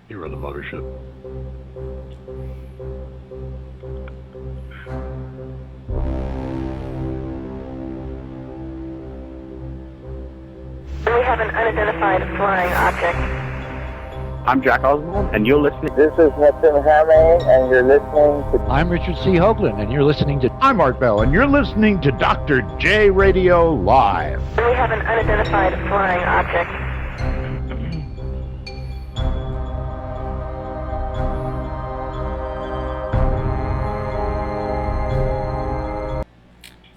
You run the mothership. We have an unidentified flying object. I'm Jack Oswald, and you're listening. This is Mr. Hammond, and you're listening to... I'm Richard C. Hoagland, and you're listening to... I'm Art Bell, and you're listening to Dr. J Radio Live. We have an unidentified flying object.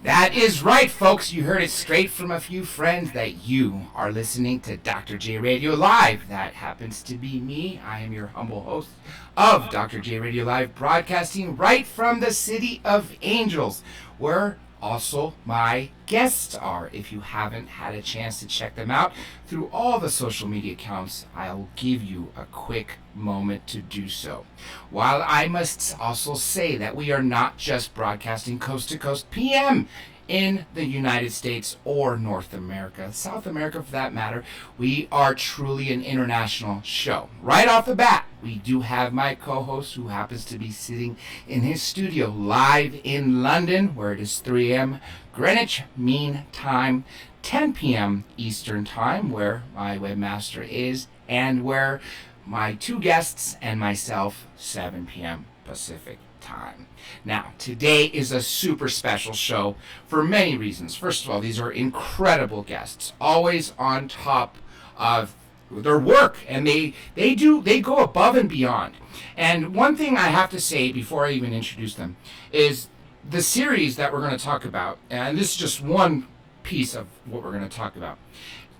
That is right, folks. You heard it straight from a few friends that you are listening to Dr. J Radio Live. That happens to be me. I am your humble host of Dr. J Radio Live, broadcasting right from the City of Angels, where also my guests are. If you haven't had a chance to check them out through all the social media accounts, I'll give you a quick moment to do so. While I must also say that we are not just broadcasting coast to coast PM in the United States or North America, South America for that matter, we are truly an international show. Right off the bat, we do have my co-host who happens to be sitting in his studio live in London, where it is 3 a.m. Greenwich Mean Time, 10 p.m. Eastern Time, where my webmaster is, and where my two guests and myself, 7 p.m. Pacific Time. Now, today is a super special show for many reasons. First of all, these are incredible guests, always on top of their work, and they go above and beyond. And one thing I have to say before I even introduce them is the series that we're going to talk about, and this is just one piece of what we're going to talk about.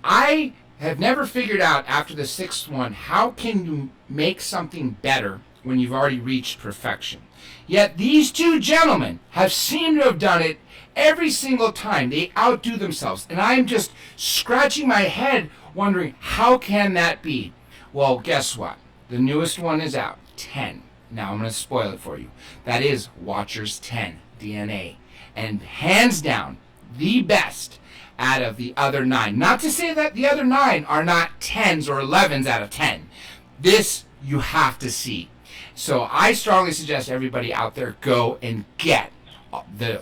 I have never figured out after the sixth one, how can you make something better when you've already reached perfection? Yet these two gentlemen have seemed to have done it every single time. They outdo themselves, and I'm just scratching my head wondering, how can that be? Well, guess what? The newest one is out, 10. Now I'm going to spoil it for you. That is Watchers 10 DNA, and hands down the best out of the other 9. Not to say that the other 9 are not 10s or 11s out of 10. This you have to see. So I strongly suggest everybody out there go and get the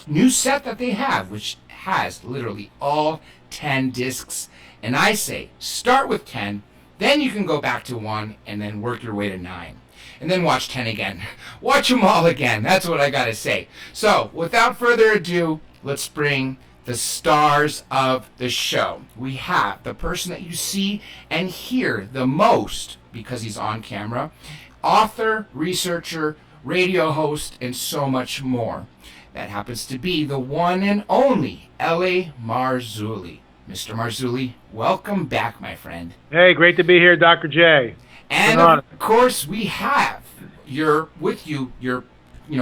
new set that they have, which has literally all 10 discs. And I say, start with 10, then you can go back to 1, and then work your way to 9. And then watch 10 again. Watch them all again. That's what I got to say. So, without further ado, let's bring the stars of the show. We have the person that you see and hear the most because he's on camera, author, researcher, radio host, and so much more. That happens to be the one and only L.A. Marzulli. Mr. Marzulli, welcome back, my friend. Hey, great to be here, Dr. J. And of course, we have your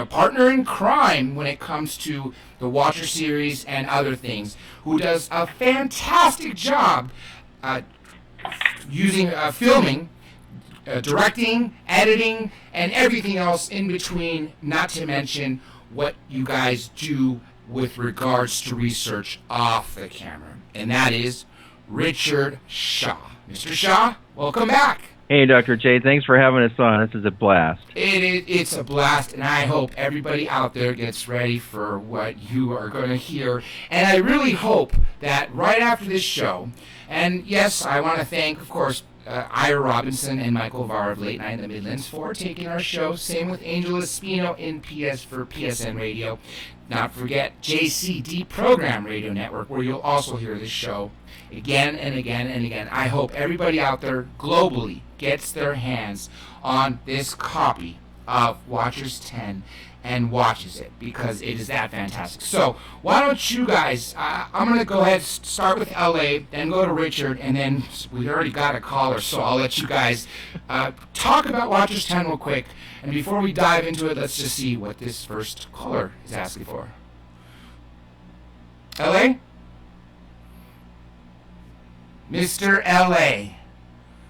partner in crime when it comes to the Watcher series and other things, who does a fantastic job using filming, directing, editing, and everything else in between, not to mention what you guys do with regards to research off the camera. And that is Richard Shaw. Mr. Shaw, welcome back. Hey, Dr. J, thanks for having us on. This is a blast. It's a blast, and I hope everybody out there gets ready for what you are going to hear. And I really hope that right after this show, and yes, I want to thank, of course, Ira Robinson and Michael Varr of Late Night in the Midlands for taking our show. Same with Angel Espino in PS for PSN Radio. Not forget JCD Program Radio Network, where you'll also hear this show again and again and again. I hope everybody out there globally gets their hands on this copy of Watchers 10 and watches it, because it is that fantastic. So why don't you guys, I'm going to go ahead, start with LA, then go to Richard, and then we already got a caller, so I'll let you guys talk about Watchers 10 real quick. And before we dive into it, let's just see what this first caller is asking for. LA? Mr. LA.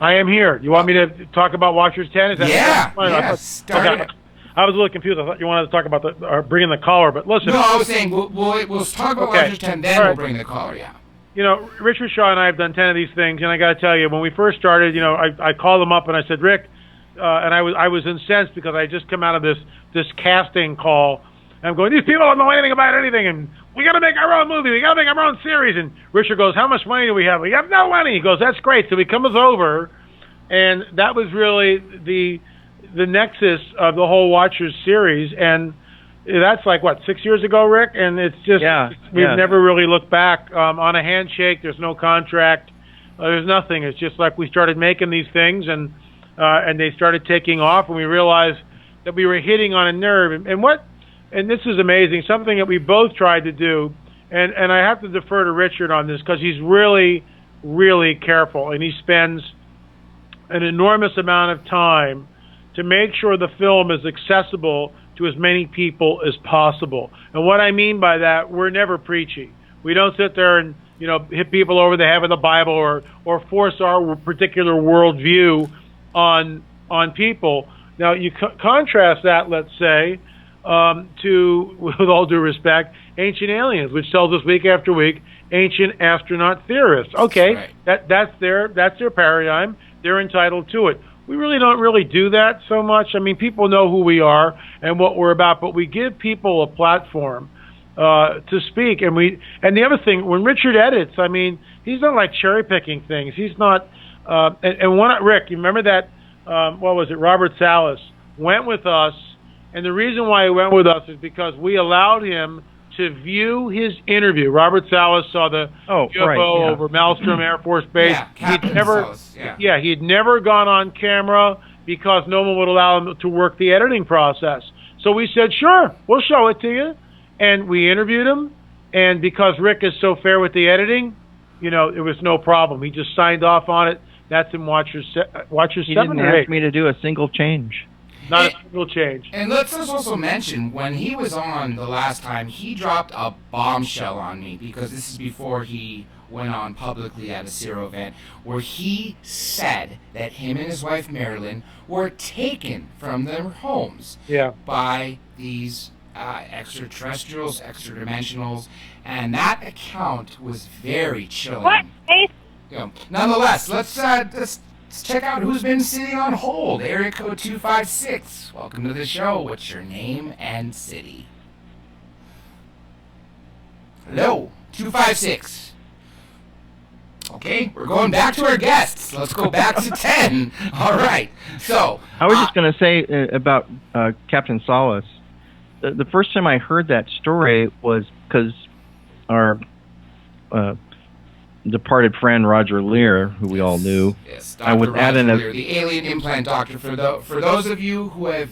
I am here. You want me to talk about Watchers 10? Is that yeah, start it. I was a little confused. I thought you wanted to talk about bringing the caller, but listen. No, I was saying we'll talk about Watchers 10, then we'll bring the caller, yeah. You know, Richard Shaw and I have done 10 of these things, and I got to tell you, when we first started, you know, I called him up and I said, Rick, and I was incensed because I had just come out of this casting call. And I'm going, these people don't know anything about anything, and we got to make our own movie. We got to make our own series. And Richard goes, how much money do we have? We have no money. He goes, that's great. So he comes over, and that was really the nexus of the whole Watchers series. And that's like, what, 6 years ago, Rick? And it's just, we've never really looked back on a handshake. There's no contract. There's nothing. It's just like we started making these things, and they started taking off, and we realized that we were hitting on a nerve. And this is amazing, something that we both tried to do, and I have to defer to Richard on this because he's really, really careful, and he spends an enormous amount of time to make sure the film is accessible to as many people as possible. And what I mean by that, we're never preachy. We don't sit there and hit people over the head with the Bible or force our particular worldview on people. Now, you contrast that, let's say, to, with all due respect, Ancient Aliens, which tells us week after week, ancient astronaut theorists. Okay, right. That's their paradigm. They're entitled to it. We really don't really do that so much. I mean, people know who we are and what we're about, but we give people a platform to speak. And the other thing, when Richard edits, I mean, he's not like cherry picking things. He's not. Rick, you remember that? What was it? Robert Salas went with us. And the reason why he went with us is because we allowed him to view his interview. Robert Salas saw the UFO over Malmstrom Air Force Base. Yeah, he'd never gone on camera because no one would allow him to work the editing process. So we said, sure, we'll show it to you. And we interviewed him. And because Rick is so fair with the editing, it was no problem. He just signed off on it. That's in Watchers 7 or 8. He didn't ask me to do a single change. Not a single change. And let's also mention, when he was on the last time, he dropped a bombshell on me, because this is before he went on publicly at a Zero event, where he said that him and his wife Marilyn were taken from their homes by these extraterrestrials, extradimensionals, and that account was very chilling. What? Nonetheless, let's check out who's been sitting on hold. Area code 256. Welcome to the show. What's your name and city? Hello, 256. Okay, we're going back to our guests. Let's go back to 10. All right. So I was just going to say about Captain Solace. The first time I heard that story was because our departed friend Roger Lear, who we all knew. Yes, Dr. I was Roger Lear, the alien implant doctor. For those of you who have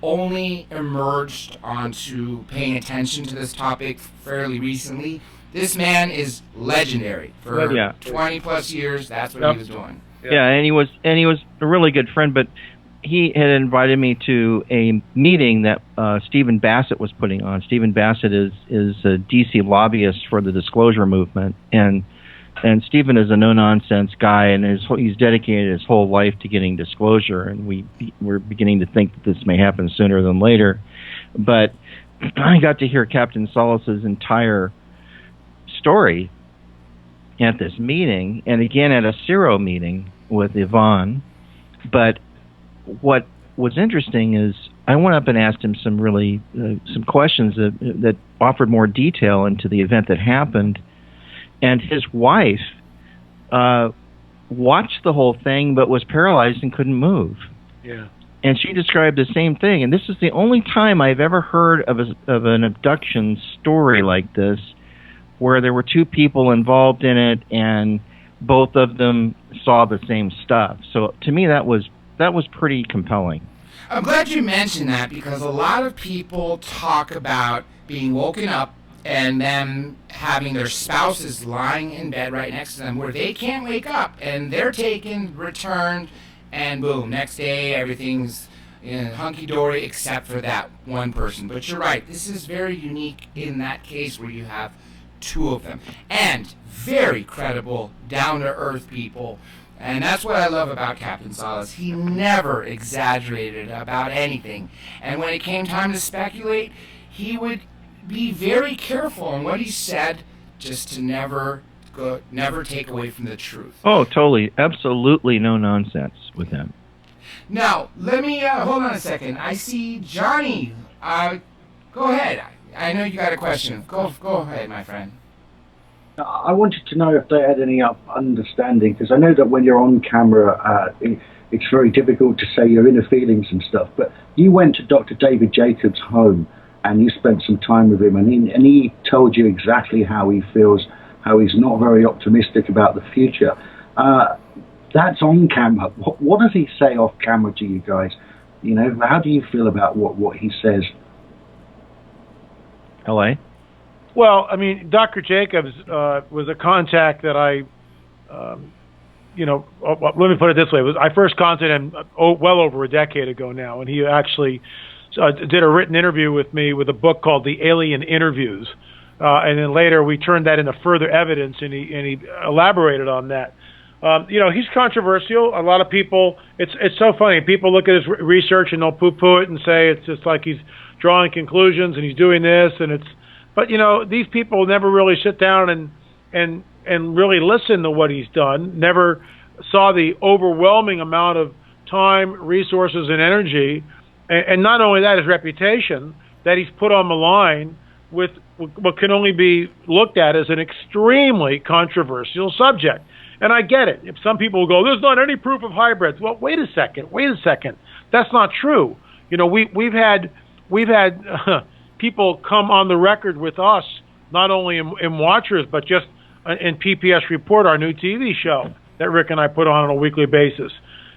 only emerged onto paying attention to this topic fairly recently, this man is legendary. For 20 plus years, that's what he was doing. Yeah, and he was a really good friend, but he had invited me to a meeting that Stephen Bassett was putting on. Stephen Bassett is a DC lobbyist for the disclosure movement, and Stephen is a no-nonsense guy, and he's dedicated his whole life to getting disclosure, and we're beginning to think that this may happen sooner than later. But I got to hear Captain Solace's entire story at this meeting, and again at a Zero meeting with Yvonne. But what was interesting is I went up and asked him some really some questions that offered more detail into the event that happened. And his wife watched the whole thing, but was paralyzed and couldn't move. Yeah. And she described the same thing. And this is the only time I've ever heard of an abduction story like this, where there were two people involved in it, and both of them saw the same stuff. So to me, that was pretty compelling. I'm glad you mentioned that, because a lot of people talk about being woken up and them having their spouses lying in bed right next to them where they can't wake up, and they're taken, returned, and boom, next day everything's hunky-dory except for that one person. But you're right, this is very unique in that case where you have two of them, and very credible, down-to-earth people. And that's what I love about Captain Solace. He never exaggerated about anything, and when it came time to speculate, he would be very careful on what he said, just to never take away from the truth. Oh, totally. Absolutely no nonsense with him. Now, let me, hold on a second. I see Johnny. Go ahead. I know you got a question. Go ahead, my friend. I wanted to know if they had any understanding, because I know that when you're on camera, it's very difficult to say your inner feelings and stuff, but you went to Dr. David Jacobs' home and you spent some time with him, and he told you exactly how he feels, how he's not very optimistic about the future. That's on camera. What does he say off camera to you guys? You know, how do you feel about what he says? L.A.? Well, I mean, Dr. Jacobs was a contact that I, let me put it this way. I first contacted him well over a decade ago now, and he actually did a written interview with me with a book called The Alien Interviews. And then later we turned that into further evidence, and he elaborated on that. He's controversial. A lot of people, it's so funny. People look at his research and they'll poo-poo it and say it's just like he's drawing conclusions and he's doing this, but these people never really sit down and really listen to what he's done. Never saw the overwhelming amount of time, resources, and energy, and not only that, his reputation that he's put on the line with what can only be looked at as an extremely controversial subject. And I get it. If some people will go, there's not any proof of hybrids. Well, wait a second. That's not true. We've had people come on the record with us, not only in Watchers, but just in PPS Report, our new TV show that Rick and I put on a weekly basis.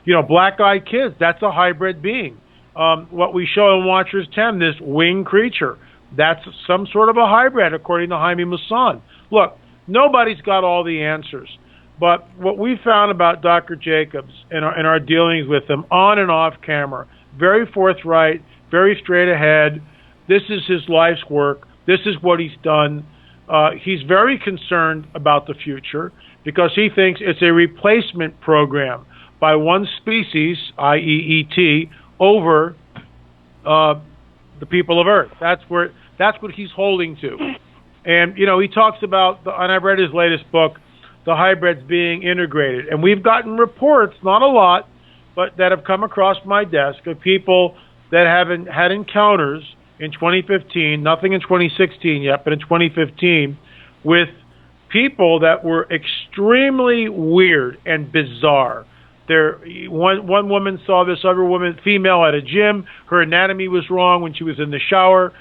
Black-eyed kids, that's a hybrid being. What we show in Watchers 10, this winged creature, that's some sort of a hybrid, according to Jaime Maussan. Look, nobody's got all the answers. But what we found about Dr. Jacobs in our dealings with him on and off camera, very forthright, very straight ahead. This is his life's work. This is what he's done. He's very concerned about the future because he thinks it's a replacement program by one species, i.e. ET, over the people of Earth. That's what he's holding to. And, he talks about, and I've read his latest book, the hybrids being integrated. And we've gotten reports, not a lot, but that have come across my desk of people that haven't had encounters in 2015, nothing in 2016 yet, but in 2015, with people that were extremely weird and bizarre. One woman saw this other woman, female, at a gym. Her anatomy was wrong when she was in the shower.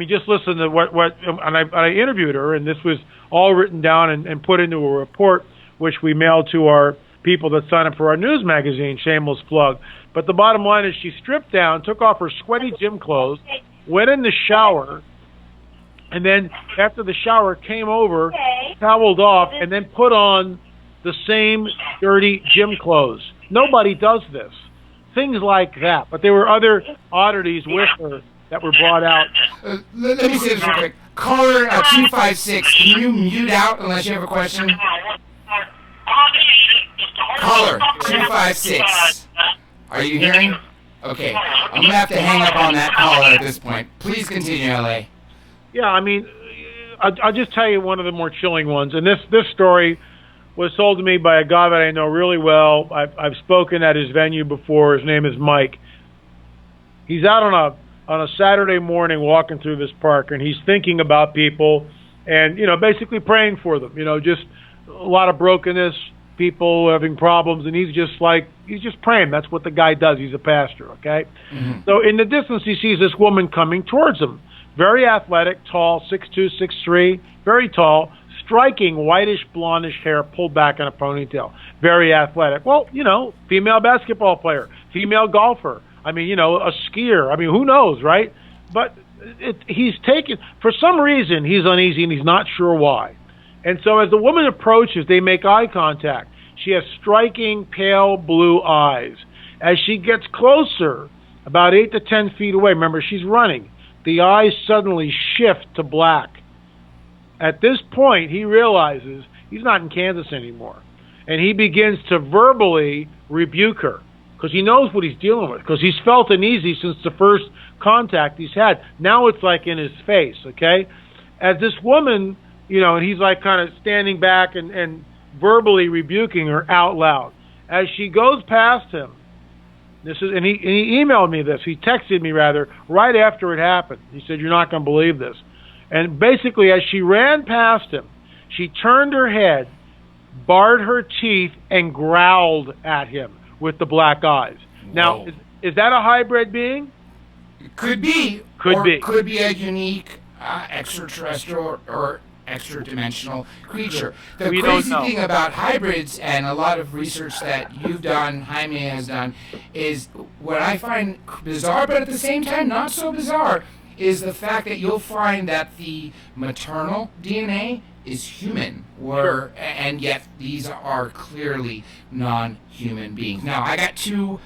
Just listen to what and I interviewed her, and this was all written down and put into a report, which we mailed to our people that sign up for our news magazine, shameless plug. But the bottom line is she stripped down, took off her sweaty gym clothes, went in the shower, and then after the shower came over, toweled off, and then put on the same dirty gym clothes. Nobody does this. Things like that. But there were other oddities with her that were brought out. Let me say this real quick. Caller 256, can you mute out unless you have a question? Caller 256, are you hearing? Okay, I'm going to have to hang up on that caller at this point. Please continue, L.A. Yeah, I'll just tell you one of the more chilling ones. And this story was told to me by a guy that I know really well. I've spoken at his venue before. His name is Mike. He's out on a Saturday morning walking through this park, and he's thinking about people and, basically praying for them. Just a lot of brokenness, people having problems, and he's just praying. That's what the guy does. He's a pastor, okay? Mm-hmm. So in the distance, he sees this woman coming towards him. Very athletic, tall, 6'2", 6'3", very tall, striking whitish, blondish hair pulled back in a ponytail. Very athletic. Well, female basketball player, female golfer. A skier. Who knows, right? But he's taken, for some reason, he's uneasy and he's not sure why. And so as the woman approaches, they make eye contact. She has striking, pale blue eyes. As she gets closer, about 8 to 10 feet away, remember, she's running, the eyes suddenly shift to black. At this point, he realizes he's not in Kansas anymore. And he begins to verbally rebuke her, because he knows what he's dealing with, because he's felt uneasy since the first contact he's had. Now it's like in his face, okay? As this woman, and he's like kind of standing back and verbally rebuking her out loud. As she goes past him, And he emailed me this. He texted me rather right after it happened. He said, "You're not going to believe this." And basically, as she ran past him, she turned her head, bared her teeth, and growled at him with the black eyes. Now, is that a hybrid being? Could be. Could be. Could be a unique extraterrestrial or extra-dimensional creature. The crazy thing about hybrids, and a lot of research that you've done, Jaime has done, is what I find bizarre, but at the same time not so bizarre, is the fact that you'll find that the maternal DNA is human, and yet these are clearly non-human beings. Now, I got two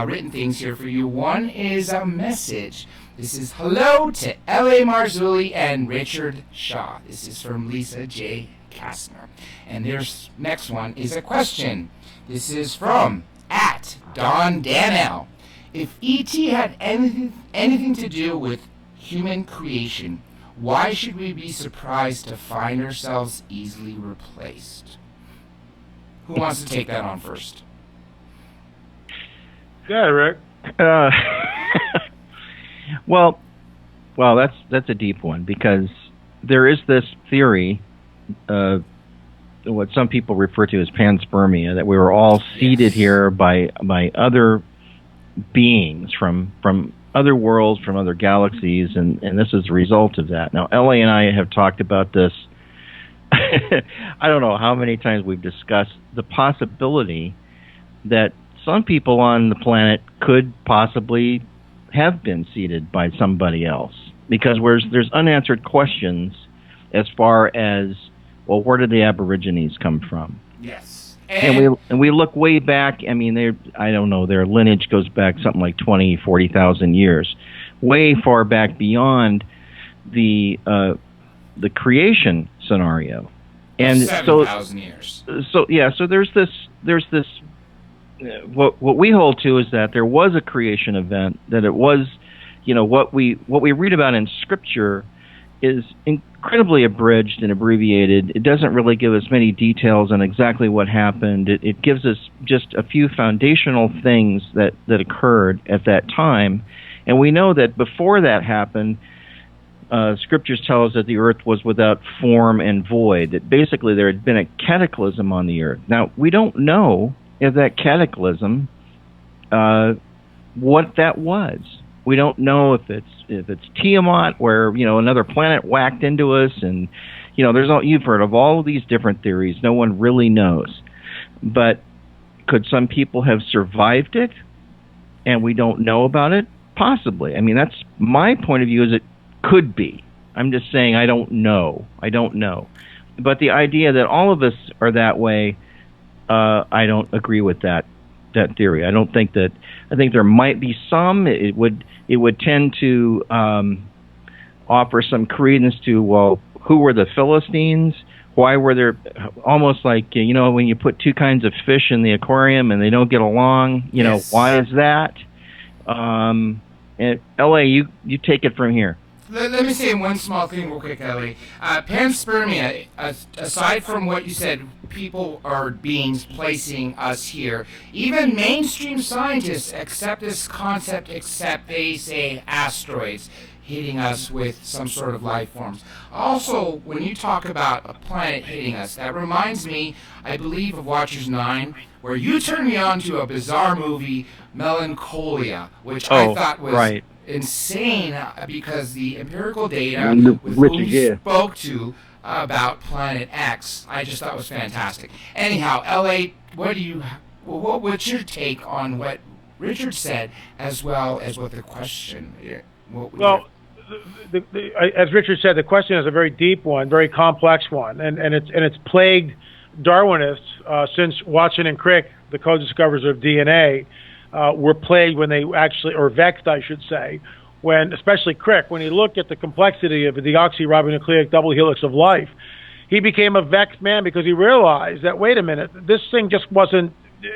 written things here for you. One is a message. This is hello to L.A. Marzulli and Richard Shaw. This is from Lisa J. Kastner. And their next one is a question. This is from @Don Danell. If E.T. had anything to do with human creation, why should we be surprised to find ourselves easily replaced? Who wants to take that on first? Yeah, Rick. Well, that's a deep one, because there is this theory, what some people refer to as panspermia, that we were all seeded here by other beings from other worlds, from other galaxies, and this is a result of that. Now, Ellie and I have talked about this. I don't know how many times we've discussed the possibility that some people on the planet could possibly have been seeded by somebody else, because there's unanswered questions as far as, well, where did the Aborigines come from? Yes. And we look way back. I mean, I don't know, their lineage goes back something like 40,000 years, way far back beyond the creation scenario. And 7,000 years. So there's this. What we hold to is that there was a creation event, that it was, what we read about in Scripture is incredibly abridged and abbreviated. It doesn't really give us many details on exactly what happened. It gives us just a few foundational things that occurred at that time. And we know that before that happened, Scriptures tell us that the earth was without form and void, that basically there had been a cataclysm on the earth. Now, we don't know if that cataclysm, what that was. We don't know if it's Tiamat, where another planet whacked into us, and you've heard of all of these different theories. No one really knows, but could some people have survived it, and we don't know about it? Possibly. I mean, that's my point of view. Is it could be. I'm just saying I don't know. But the idea that all of us are that way, I don't agree with that theory. I think there might be some. It would tend to offer some credence to, well, who were the Philistines? Why were there, almost like, when you put two kinds of fish in the aquarium and they don't get along, Yes. Why is that? And L.A., you take it from here. Let me say one small thing real quick, Ellie. Panspermia, aside from what you said, people or beings placing us here, even mainstream scientists accept this concept, except they say asteroids hitting us with some sort of life forms. Also, when you talk about a planet hitting us, that reminds me, I believe, of Watchers 9, where you turned me on to a bizarre movie, Melancholia, which I thought was insane, because the empirical data with whom you spoke to about Planet X, I just thought was fantastic. Anyhow, L.A., what's your take on what Richard said, as well as what the question? As Richard said, the question is a very deep one, very complex one, and it's plagued Darwinists since Watson and Crick, the co-discoverers of DNA, were plagued when they actually, or vexed, I should say, when, especially Crick, when he looked at the complexity of the deoxyribonucleic double helix of life, he became a vexed man, because he realized that, wait a minute, this thing just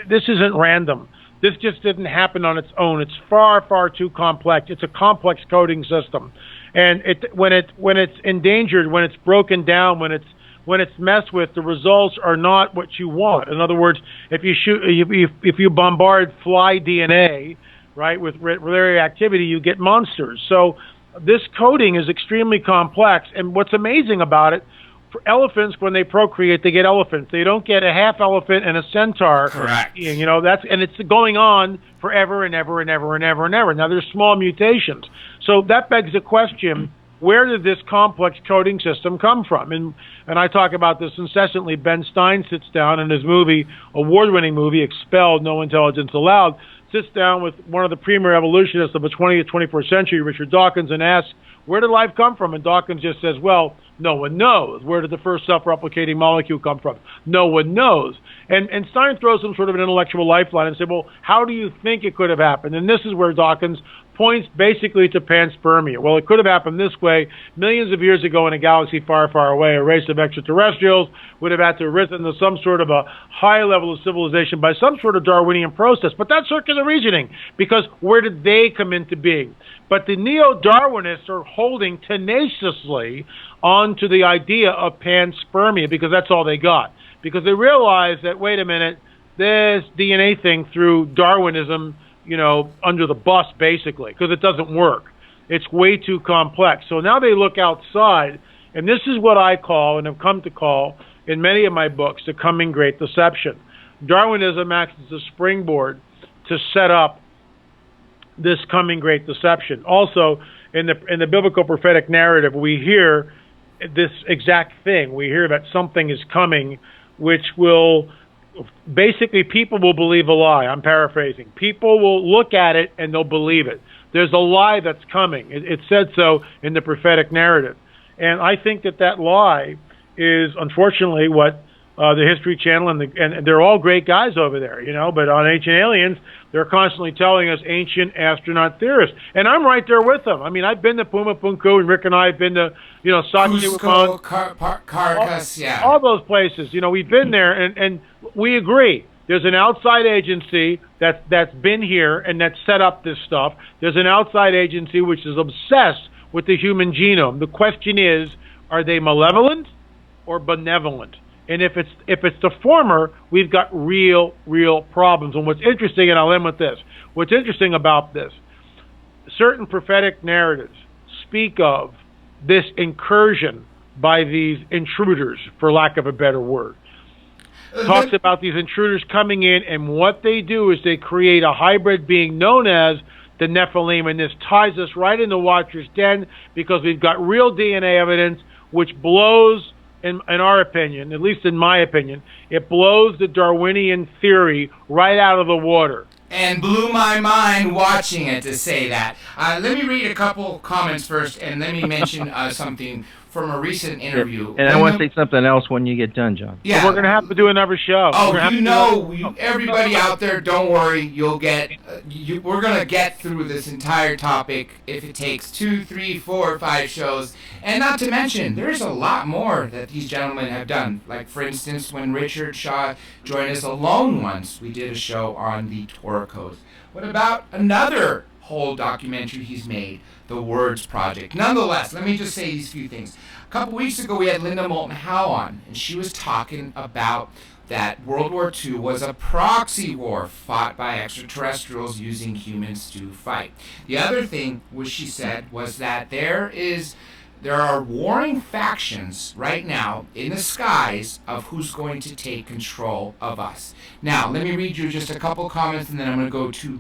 this isn't random. This just didn't happen on its own. It's far, far too complex. It's a complex coding system. And when it's endangered, when it's broken down, when it's messed with, the results are not what you want. In other words, if you bombard fly DNA, right? With radioactivity, you get monsters. So this coding is extremely complex. And what's amazing about it, for elephants, when they procreate, they get elephants. They don't get a half elephant and a centaur. Correct. You know, and it's going on forever and ever and ever and ever and ever. Now, there's small mutations. So that begs the question, where did this complex coding system come from? And I talk about this incessantly. Ben Stein sits down in his movie, award-winning movie, Expelled, No Intelligence Allowed, sits down with one of the premier evolutionists of the 20th, 21st century, Richard Dawkins, and asks, where did life come from? And Dawkins just says, well, no one knows. Where did the first self-replicating molecule come from? No one knows. And Stein throws some sort of an intellectual lifeline and says, well, how do you think it could have happened? And this is where Dawkins points basically to panspermia. Well, it could have happened this way. Millions of years ago in a galaxy far, far away, a race of extraterrestrials would have had to have risen to some sort of a high level of civilization by some sort of Darwinian process. But that's circular reasoning, because where did they come into being? But the neo-Darwinists are holding tenaciously onto the idea of panspermia because that's all they got. Because they realize that, wait a minute, this DNA thing through Darwinism, you know, under the bus, basically, because it doesn't work. It's way too complex. So now they look outside, and this is what I call, and have come to call, in many of my books, the coming great deception. Darwinism acts as a springboard to set up this coming great deception. Also, in the biblical prophetic narrative, we hear this exact thing. We hear that something is coming, which will basically, people will believe a lie. I'm paraphrasing. People will look at it and they'll believe it. There's a lie that's coming. It said so in the prophetic narrative. And I think that lie is, unfortunately, what the History Channel and they're all great guys over there, you know, but on Ancient Aliens, they're constantly telling us ancient astronaut theorists. And I'm right there with them. I mean, I've been to Puma Punku, and Rick and I have been to, you know, Cusco, Caracas, all those places. You know, we've been there, and we agree. There's an outside agency that's been here and that's set up this stuff. There's an outside agency which is obsessed with the human genome. The question is, are they malevolent or benevolent? And if it's the former, we've got real problems. And what's interesting, and I'll end with this, what's interesting about this, certain prophetic narratives speak of this incursion by these intruders, for lack of a better word. Talks about these intruders coming in, and what they do is they create a hybrid being known as the Nephilim, and this ties us right into Watcher's Den, because we've got real DNA evidence which blows, in our opinion, at least in my opinion, it blows the Darwinian theory right out of the water. And blew my mind watching it to say that. Let me read a couple comments first, and let me mention something from a recent interview. And I want to say something else when you get done, John. Yeah, so we're going to have to do another show. Oh, you know, everybody out there, don't worry. You'll get. We're going to get through this entire topic if it takes 2, 3, 4, 5 shows. And not to mention, there's a lot more that these gentlemen have done. Like, for instance, when Richard Shaw joined us alone once, we did a show on the Torah codes. What about another whole documentary he's made, The Words Project? Nonetheless, let me just say these few things. A couple weeks ago, we had Linda Moulton Howe on, and she was talking about that World War II was a proxy war fought by extraterrestrials using humans to fight. The other thing which she said was that there are warring factions right now in the skies of who's going to take control of us. Now, let me read you just a couple comments, and then I'm going to go to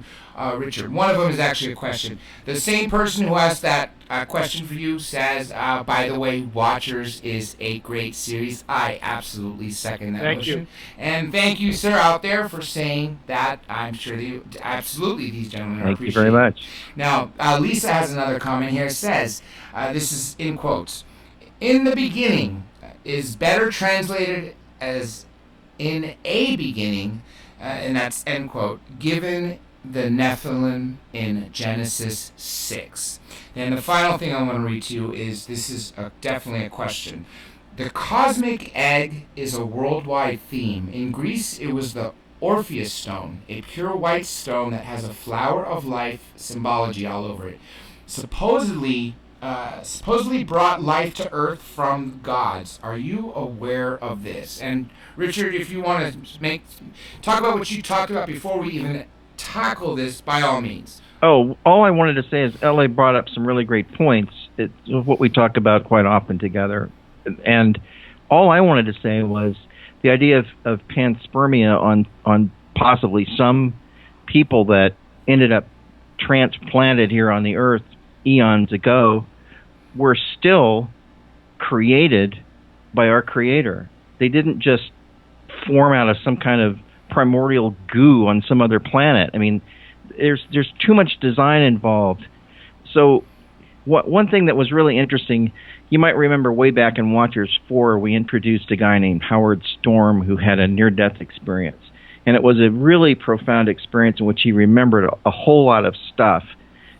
Richard. One of them is actually a question. The same person who asked that question for you says, by the way, Watchers is a great series. I absolutely second that motion. You. And thank you, sir, out there, for saying that. I'm sure absolutely these gentlemen are appreciated. Thank you very much. Now, Lisa has another comment here. It says, this is in quotes, in the beginning is better translated as in a beginning, and that's end quote, given the Nephilim in Genesis 6. And the final thing I want to read to you is, this is definitely a question. The cosmic egg is a worldwide theme. In Greece, it was the Orpheus stone, a pure white stone that has a flower of life symbology all over it. Supposedly brought life to earth from gods. Are you aware of this? And Richard, if you want to talk about what you talked about before we even tackle this, by all means. Oh, all I wanted to say is L.A. brought up some really great points. It's what we talk about quite often together. And all I wanted to say was the idea of panspermia on possibly some people that ended up transplanted here on the earth eons ago were still created by our Creator. They didn't just form out of some kind of primordial goo on some other planet. I mean, there's too much design involved. So one thing that was really interesting, you might remember way back in Watchers 4, we introduced a guy named Howard Storm who had a near-death experience. And it was a really profound experience in which he remembered a whole lot of stuff.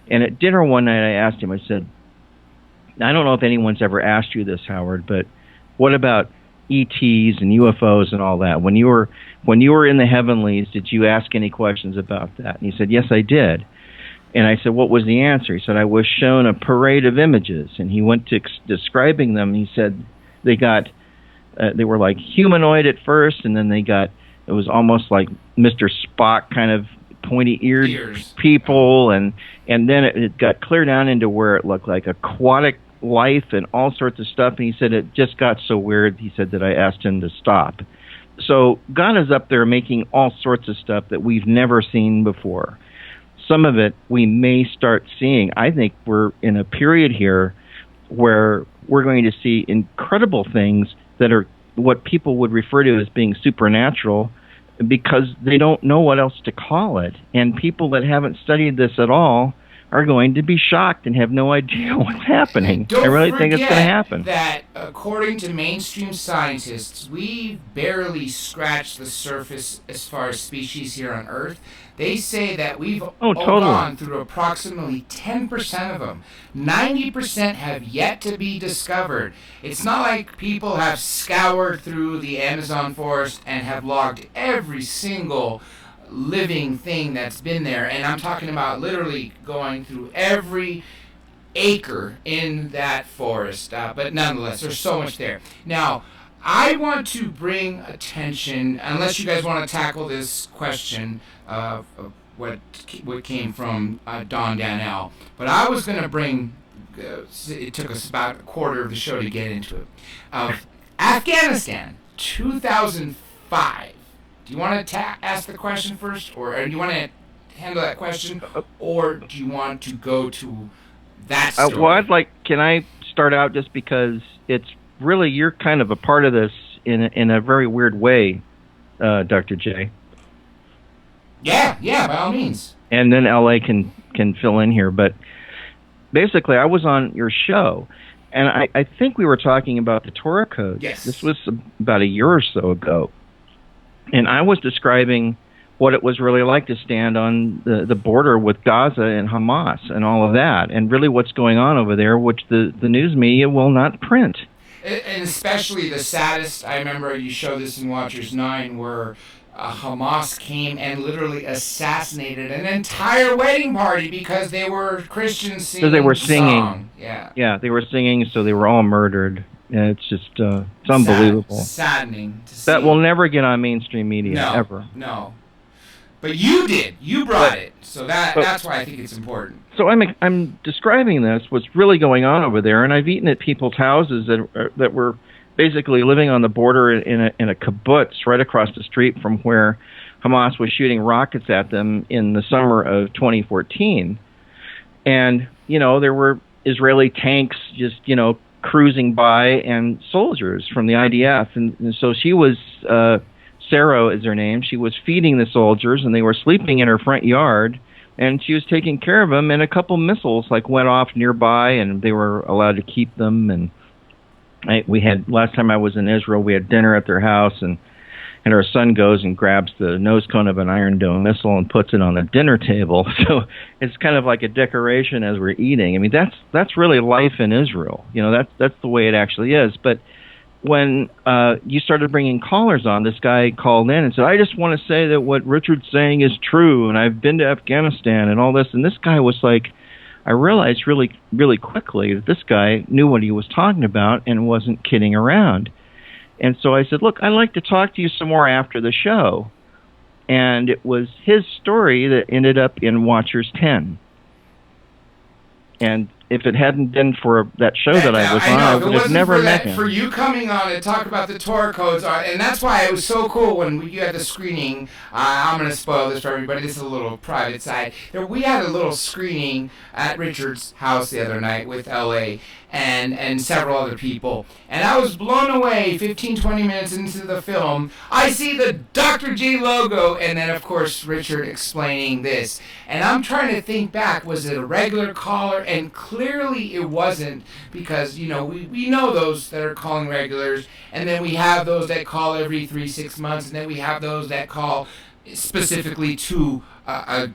And at dinner one night I asked him, I said, I don't know if anyone's ever asked you this, Howard, but what about ETs and UFOs and all that? When you were in the heavenlies, did you ask any questions about that? And he said, yes, I did. And I said, what was the answer? He said, I was shown a parade of images. And he went to describing them. He said they were like humanoid at first, and then it was almost like Mr. Spock kind of pointy-eared people, and then it got clear down into where it looked like aquatic life and all sorts of stuff. And he said it just got so weird, he said, that I asked him to stop. So God is up there making all sorts of stuff that we've never seen before. Some of it we may start seeing. I think we're in a period here where we're going to see incredible things that are what people would refer to as being supernatural, because they don't know what else to call it. And people that haven't studied this at all are going to be shocked and have no idea what's happening. I really think it's going to happen. That according to mainstream scientists, we barely scratched the surface as far as species here on Earth. They say that we've gone through approximately 10% of them. 90% have yet to be discovered. It's not like people have scoured through the Amazon forest and have logged every single living thing that's been there. And I'm talking about literally going through every acre in that forest. But nonetheless, there's so much there. Now, I want to bring attention, unless you guys want to tackle this question of what came from Don Danell, but I was going to bring, it took us about a quarter of the show to get into it, of Afghanistan, 2005. Do you want to ask the question first, or do you want to handle that question, or do you want to go to that story? Well, can I start out just because it's really, you're kind of a part of this in a very weird way, Dr. J. Yeah, by all means. And then LA can fill in here, but basically I was on your show, and I think we were talking about the Torah code. Yes. This was about a year or so ago. And I was describing what it was really like to stand on the border with Gaza and Hamas and all of that, and really what's going on over there, which the news media will not print. And especially the saddest, I remember you showed this in Watchers 9, where Hamas came and literally assassinated an entire wedding party because they were Christians singing. So they were singing. Song. Yeah, they were singing, so they were all murdered. Yeah, it's just it's unbelievable. Saddening to see. That will never get on mainstream media, ever. No. But you did. You brought it. So that's why I think it's important. So I'm describing this, what's really going on over there, and I've eaten at people's houses that were basically living on the border in a kibbutz right across the street from where Hamas was shooting rockets at them in the summer of 2014. And, there were Israeli tanks just, cruising by, and soldiers from the IDF. And so she was, Sarah is her name, she was feeding the soldiers, and they were sleeping in her front yard, and she was taking care of them, and a couple missiles went off nearby, and they were allowed to keep them. And last time I was in Israel, we had dinner at their house, and our son goes and grabs the nose cone of an Iron Dome missile and puts it on the dinner table. So it's kind of like a decoration as we're eating. I mean, that's really life in Israel. That's the way it actually is. But when you started bringing callers on, this guy called in and said, I just want to say that what Richard's saying is true, and I've been to Afghanistan and all this. And this guy was like, I realized really, really quickly that this guy knew what he was talking about and wasn't kidding around. And so I said, look, I'd like to talk to you some more after the show. And it was his story that ended up in Watchers 10. And if it hadn't been for that show that I was on, I would have never met him. For you coming on and talk about the Torah codes, and that's why it was so cool when you had the screening. I'm going to spoil this for everybody. This is a little private side. We had a little screening at Richard's house the other night with L.A. and several other people. And I was blown away 15, 20 minutes into the film. I see the Dr. J logo, and then, of course, Richard explaining this. And I'm trying to think back. Was it a regular caller? And clearly it wasn't, because, we know those that are calling regulars, and then we have those that call every 3-6 months, and then we have those that call specifically to a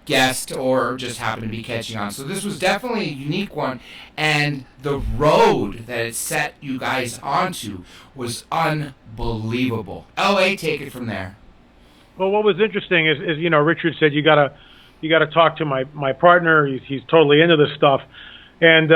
guest or just happen to be catching on. So this was definitely a unique one, and the road that it set you guys onto was unbelievable. LA, take it from there. Well, what was interesting is Richard said you gotta talk to my partner. He's totally into this stuff, and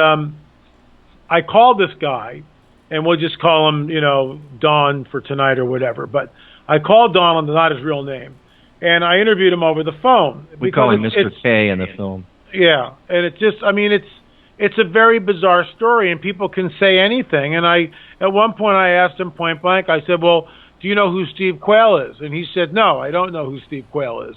I called this guy, and we'll just call him Don for tonight or whatever. But I called Don, not his real name. And I interviewed him over the phone. We call him Mr. K in the film. Yeah, and it's a very bizarre story, and people can say anything. And at one point I asked him point blank, I said, well, do you know who Steve Quayle is? And he said, no, I don't know who Steve Quayle is.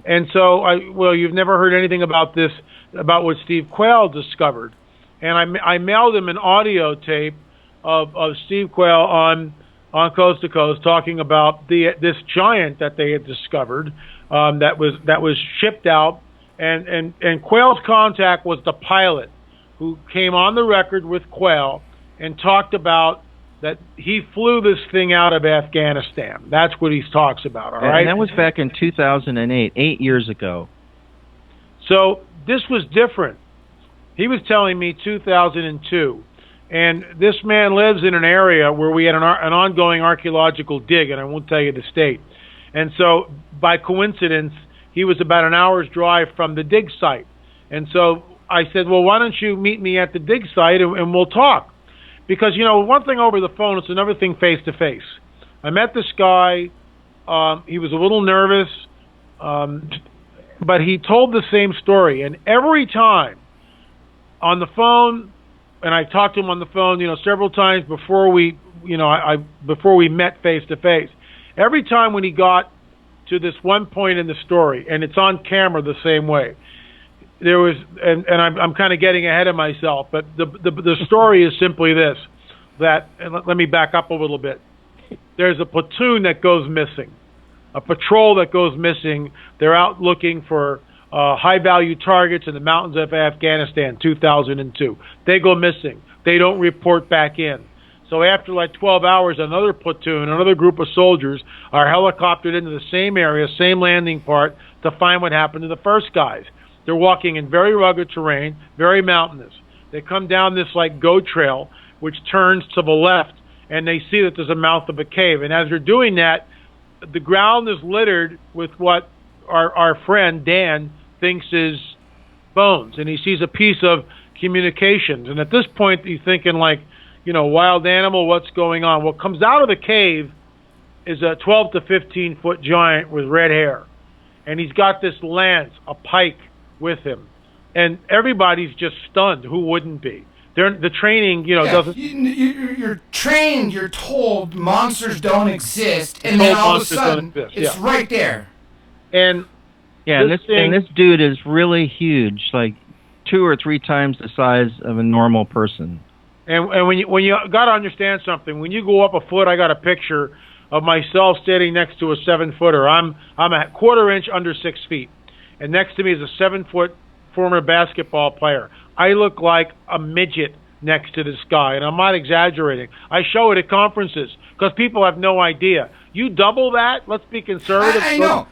And so, you've never heard anything about this, about what Steve Quayle discovered. And I mailed him an audio tape of Steve Quayle on Coast to Coast talking about this giant that they had discovered that was shipped out, and Quayle's contact was the pilot who came on the record with Quayle and talked about that he flew this thing out of Afghanistan. That's what he talks about, all right? And that was back in 2008, 8 years ago. So this was different. He was telling me 2002. And this man lives in an area where we had an ongoing archaeological dig, and I won't tell you the state. And so, by coincidence, he was about an hour's drive from the dig site. And so I said, well, why don't you meet me at the dig site and we'll talk? Because, one thing over the phone, it's another thing face-to-face. I met this guy. He was a little nervous, but he told the same story. And every time on the phone, and I talked to him on the phone, several times before we, before we met face to face. Every time when he got to this one point in the story, and it's on camera the same way, there was, and I'm kind of getting ahead of myself, but the story is simply this: that, and let me back up a little bit. There's a platoon that goes missing, a patrol that goes missing. They're out looking for high-value targets in the mountains of Afghanistan, 2002. They go missing. They don't report back in. So after like 12 hours, another platoon, another group of soldiers are helicoptered into the same area, same landing part, to find what happened to the first guys. They're walking in very rugged terrain, very mountainous. They come down this like goat trail, which turns to the left, and they see that there's a mouth of a cave. And as they're doing that, the ground is littered with what our friend Dan thinks is bones, and he sees a piece of communications. And at this point, he's thinking like, wild animal, what's going on? What comes out of the cave is a 12 to 15 foot giant with red hair, and he's got this lance, a pike, with him, and everybody's just stunned. Who wouldn't be? The training, doesn't. You're trained. You're told monsters don't exist, and then all of a sudden, it's right there. And this dude is really huge, like 2 or 3 times the size of a normal person. And when you got to understand something, when you go up a foot, I got a picture of myself standing next to a 7-footer. I'm a quarter inch under 6 feet, and next to me is a 7-foot former basketball player. I look like a midget next to this guy, and I'm not exaggerating. I show it at conferences because people have no idea. You double that, let's be conservative. I know.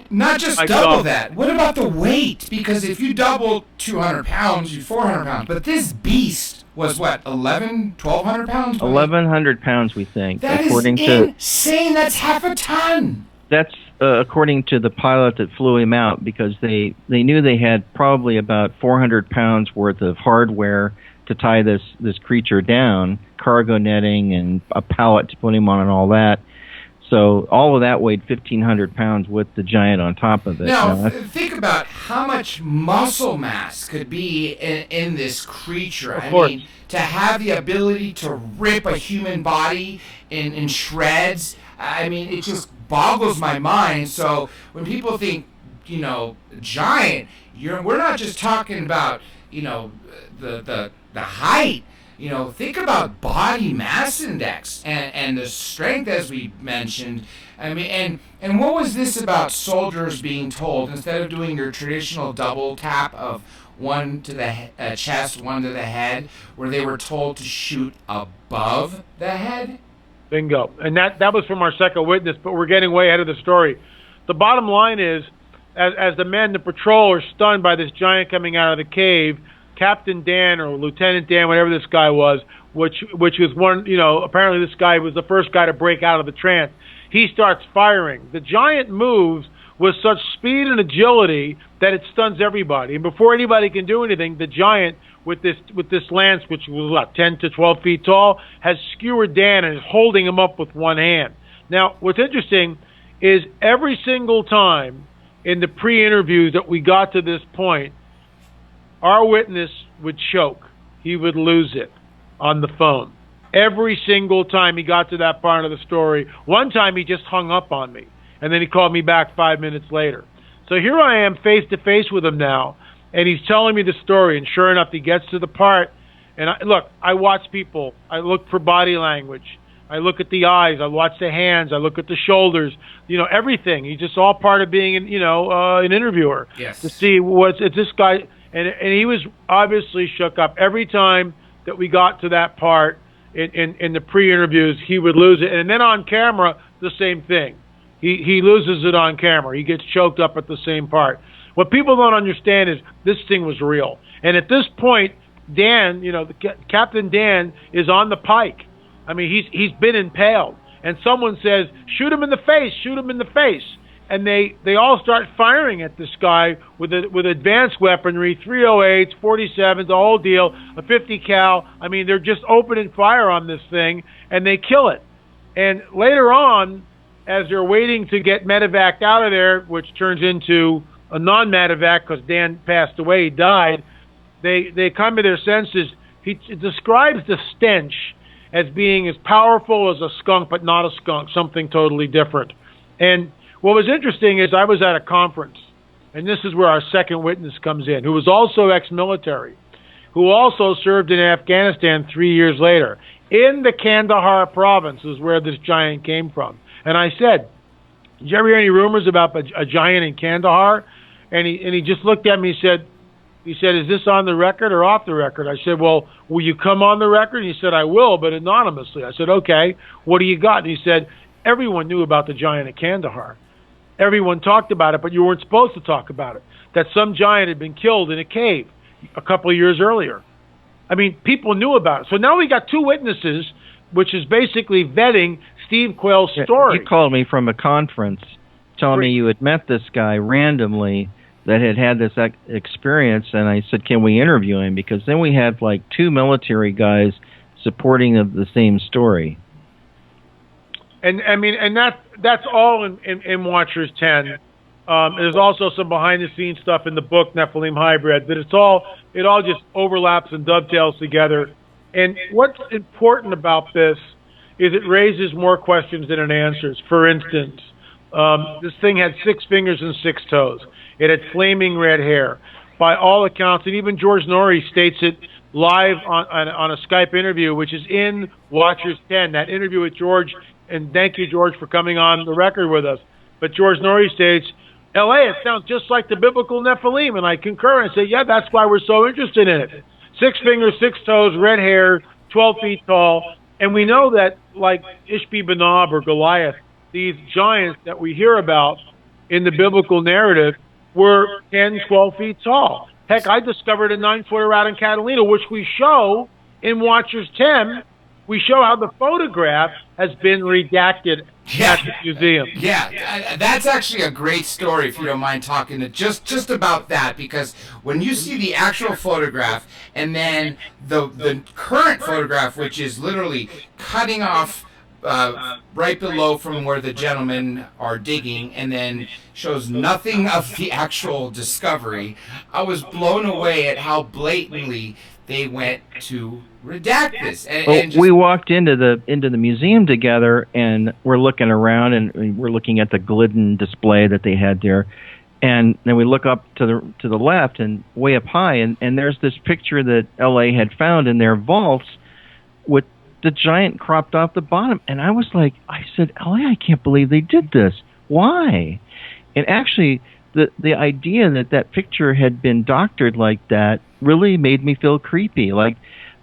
Not just double that. What about the weight? Because if you double 200 pounds, you're 400 pounds. But this beast was what, 1,200 pounds? 1,100 pounds, we think. That is insane. That's half a ton. That's according to the pilot that flew him out, because they knew they had probably about 400 pounds worth of hardware to tie this creature down, cargo netting and a pallet to put him on and all that. So all of that weighed 1,500 pounds with the giant on top of it. Now, think about how much muscle mass could be in this creature. I mean, to have the ability to rip a human body in shreds, I mean, it just boggles my mind. So when people think, giant, we're not just talking about, the height. Think about body mass index and the strength, as we mentioned. I mean, and what was this about soldiers being told, instead of doing your traditional double tap of one to the chest, one to the head, where they were told to shoot above the head? Bingo. And that was from our second witness, but we're getting way ahead of the story. The bottom line is, as the men, the patrol, are stunned by this giant coming out of the cave, Captain Dan or Lieutenant Dan, whatever this guy was, which was one, apparently this guy was the first guy to break out of the trance. He starts firing. The giant moves with such speed and agility that it stuns everybody. And before anybody can do anything, the giant with this lance, which was 10 to 12 feet tall, has skewered Dan and is holding him up with one hand. Now, what's interesting is every single time in the pre-interviews that we got to this point, our witness would choke. He would lose it on the phone. Every single time he got to that part of the story. One time he just hung up on me, and then he called me back 5 minutes later. So here I am face-to-face with him now, and he's telling me the story, and sure enough, he gets to the part. And I watch people. I look for body language. I look at the eyes. I watch the hands. I look at the shoulders. Everything. He's just all part of being, an interviewer. Yes. To see it's this guy. And he was obviously shook up. Every time that we got to that part in the pre-interviews, he would lose it. And then on camera, the same thing. He loses it on camera. He gets choked up at the same part. What people don't understand is this thing was real. And at this point, Dan, Captain Dan is on the pike. I mean, he's been impaled. And someone says, shoot him in the face, shoot him in the face. And they all start firing at this guy with advanced weaponry, 308s, 47s, the whole deal, a 50 cal. I mean, they're just opening fire on this thing, and they kill it. And later on, as they're waiting to get medevac out of there, which turns into a non-medevac because Dan passed away, he died, they come to their senses. He describes the stench as being as powerful as a skunk, but not a skunk, something totally different. And what was interesting is I was at a conference, and this is where our second witness comes in, who was also ex-military, who also served in Afghanistan 3 years later. In the Kandahar province is where this giant came from. And I said, did you ever hear any rumors about a giant in Kandahar? And he just looked at me and he said, is this on the record or off the record? I said, well, will you come on the record? He said, I will, but anonymously. I said, okay, what do you got? And he said, everyone knew about the giant at Kandahar. Everyone talked about it, but you weren't supposed to talk about it. That some giant had been killed in a cave a couple of years earlier. I mean, people knew about it. So now we got two witnesses, which is basically vetting Steve Quayle's story. You called me from a conference telling me you had met this guy randomly that had this experience, and I said, can we interview him? Because then we had like two military guys supporting of the same story. And I mean, and that's all in Watchers 10. There's also some behind-the-scenes stuff in the book Nephilim Hybrid, but it all just overlaps and dovetails together. And what's important about this is it raises more questions than it answers. For instance, this thing had 6 fingers and 6 toes. It had flaming red hair. By all accounts, and even George Norrie states it live on a Skype interview, which is in Watchers 10, that interview with George. And thank you, George, for coming on the record with us. But George Norrie states, L.A., it sounds just like the biblical Nephilim. And I concur and say, yeah, that's why we're so interested in it. 6 fingers, 6 toes, red hair, 12 feet tall. And we know that, like Ishbi-Benob or Goliath, these giants that we hear about in the biblical narrative were 10, 12 feet tall. Heck, I discovered a 9-footer out in Catalina, which we show in Watchers 10. We show how the photograph has been redacted at the museum. Yeah, that's actually a great story, if you don't mind talking to just about that, because when you see the actual photograph and then the current photograph, which is literally cutting off right below from where the gentlemen are digging, and then shows nothing of the actual discovery. I was blown away at how blatantly they went to redact this. We walked into the museum together, and we're looking around, and we're looking at the Glidden display that they had there. And then we look up to the left and way up high, and there's this picture that LA had found in their vaults with the giant cropped off the bottom. And I said, LA, I can't believe they did this. Why? And actually, the idea that picture had been doctored like that really made me feel creepy. Like,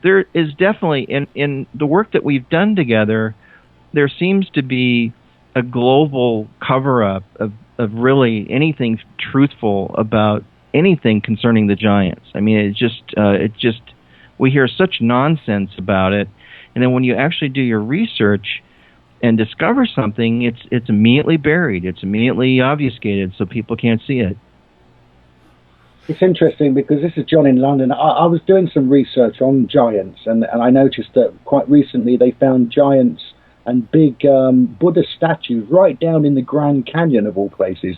there is definitely, in the work that we've done together, there seems to be a global cover-up of really anything truthful about anything concerning the giants. I mean, it just we hear such nonsense about it, and then when you actually do your research and discover something, it's immediately buried, it's immediately obfuscated, so people can't see it. It's interesting because this is John in London. I was doing some research on giants, and I noticed that quite recently they found giants and big Buddha statues right down in the Grand Canyon of all places.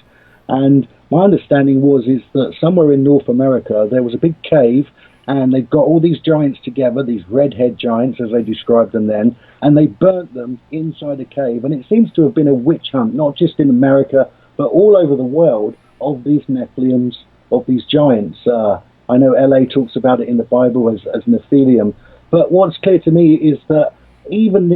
And my understanding is that somewhere in North America there was a big cave, and they've got all these giants together, these redhead giants as they described them then, and they burnt them inside a cave. And it seems to have been a witch hunt, not just in America, but all over the world, of these Nephilims, of these giants. I know LA talks about it in the Bible as Nephilium. But what's clear to me is that even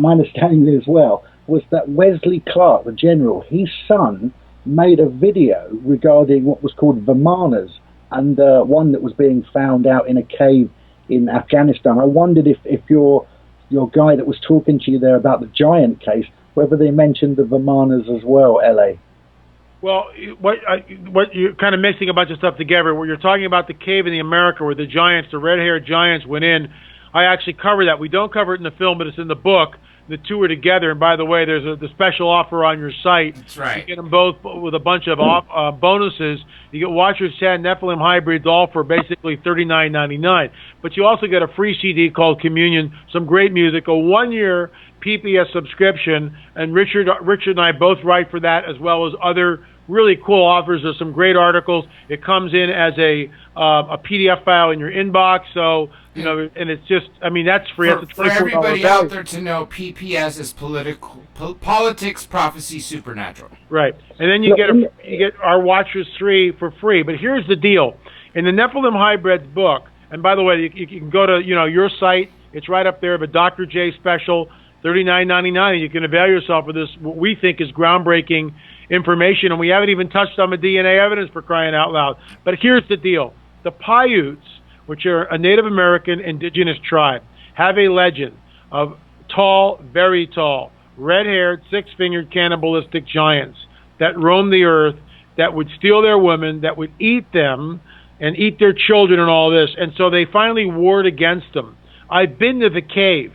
my understanding as well was that Wesley Clark, the general, his son, made a video regarding what was called Vimanas, and one that was being found out in a cave in Afghanistan. I wondered if your guy that was talking to you there about the giant case, whether they mentioned the Vimanas as well, LA. Well, what you're kind of mixing a bunch of stuff together. Where you're talking about the cave in the America where the giants, the red-haired giants, went in. I actually cover that. We don't cover it in the film, but it's in the book. The two are together. And by the way, there's the special offer on your site. That's right. You get them both with a bunch of bonuses. You get Watchers 10 Nephilim hybrids, all for basically $39.99. But you also get a free CD called Communion, some great music, a 1-year PPS subscription, and Richard and I both write for that, as well as other really cool offers. There's some great articles. It comes in as a PDF file in your inbox, so you know, and it's just, I mean, that's free. For everybody out there to know, PPS is politics, prophecy, supernatural. Right, and then you get our Watchers 3 for free. But here's the deal: in the Nephilim Hybrids book, and by the way, you can go to your site. It's right up there. But Dr. J special, $39.99. You can avail yourself of this, what we think is groundbreaking information, and we haven't even touched on the DNA evidence, for crying out loud. But here's the deal: the Paiutes, which are a Native American indigenous tribe, have a legend of tall, very tall, red-haired, six-fingered cannibalistic giants that roam the earth, that would steal their women, that would eat them and eat their children and all this. And so they finally warred against them. I've been to the cave.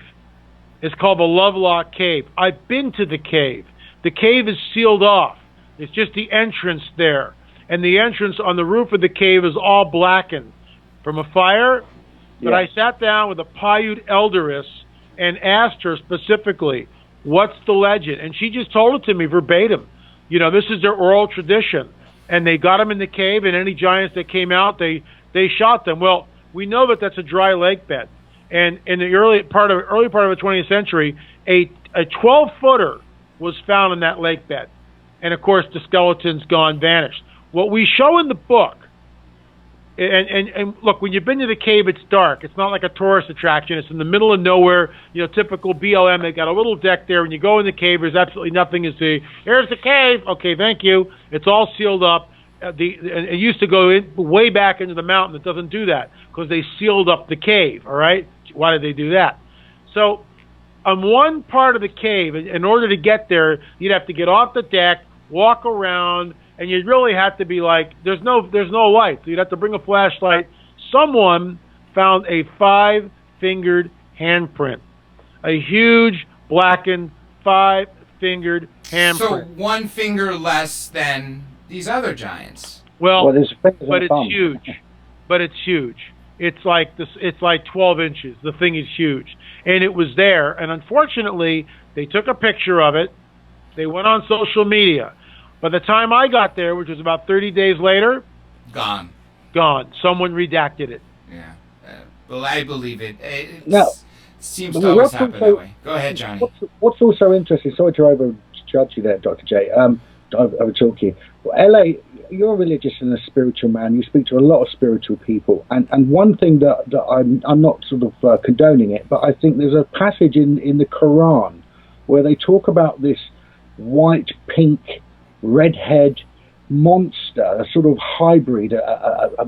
It's called the Lovelock Cave. I've been to the cave. The cave is sealed off. It's just the entrance there. And the entrance on the roof of the cave is all blackened from a fire. But I sat down with a Paiute elderess and asked her specifically, what's the legend? And she just told it to me verbatim. This is their oral tradition. And they got them in the cave, and any giants that came out, they shot them. Well, we know that that's a dry lake bed. And in the early part of the 20th century, a 12-footer was found in that lake bed. And, of course, the skeleton's vanished. What we show in the book, and look, when you've been to the cave, it's dark. It's not like a tourist attraction. It's in the middle of nowhere, typical BLM. They got a little deck there. When you go in the cave, there's absolutely nothing to see. Here's the cave. Okay, thank you. It's all sealed up. It used to go way back into the mountain. It doesn't do that because they sealed up the cave, all right? Why did they do that? So on one part of the cave, in order to get there, you'd have to get off the deck, walk around, and you'd really have to be like, there's no light. So you'd have to bring a flashlight. Someone found a 5-fingered handprint, a huge blackened 5-fingered handprint. So one finger less than these other giants. Well, but it's huge. But it's huge. It's like this. It's like 12 inches. The thing is huge, and it was there. And unfortunately, they took a picture of it. They went on social media. By the time I got there, which was about 30 days later, Gone. Someone redacted it. Yeah. Well, I believe it. It Now, seems to always happen that way. Go ahead, Johnny. What's also interesting, sorry to overjudge you there, Dr. J, overtalk you. Well, LA, you're religious and a spiritual man. You speak to a lot of spiritual people. And one thing that I'm not sort of condoning it, but I think there's a passage in the Quran where they talk about this white, pink, redhead monster, a sort of hybrid, a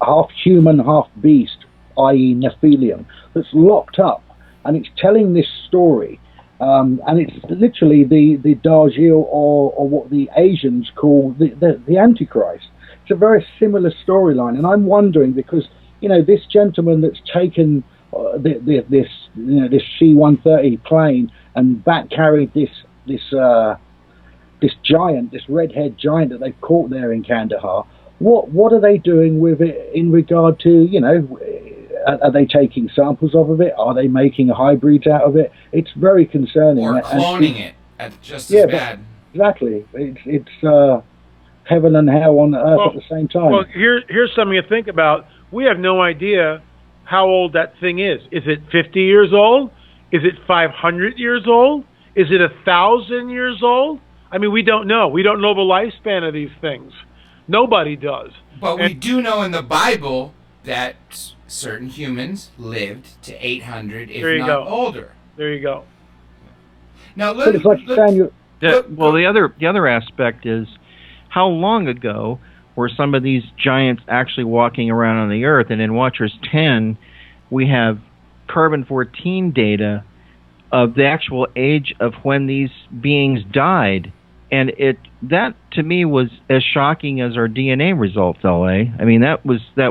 half human, half beast, i.e. Nephilim, that's locked up, and it's telling this story, and it's literally the Dajjal, or what the Asians call the Antichrist. It's a very similar storyline, and I'm wondering, because this gentleman that's taken this C-130 plane and back carried this giant, this redhead giant that they've caught there in Kandahar. What are they doing with it in regard to, are they taking samples of it? Are they making hybrids out of it? It's very concerning. Or cloning it. That's just as bad. Exactly. It's heaven and hell on earth at the same time. Well, here's something to think about. We have no idea how old that thing is. Is it 50 years old? Is it 500 years old? Is it 1,000 years old? I mean, we don't know. We don't know the lifespan of these things. Nobody does. But we do know in the Bible that certain humans lived to 800, if not older. There you go. Now, the other aspect is, how long ago were some of these giants actually walking around on the Earth? And in Watchers 10, we have carbon-14 data of the actual age of when these beings died. And that to me was as shocking as our DNA results, LA. I mean, that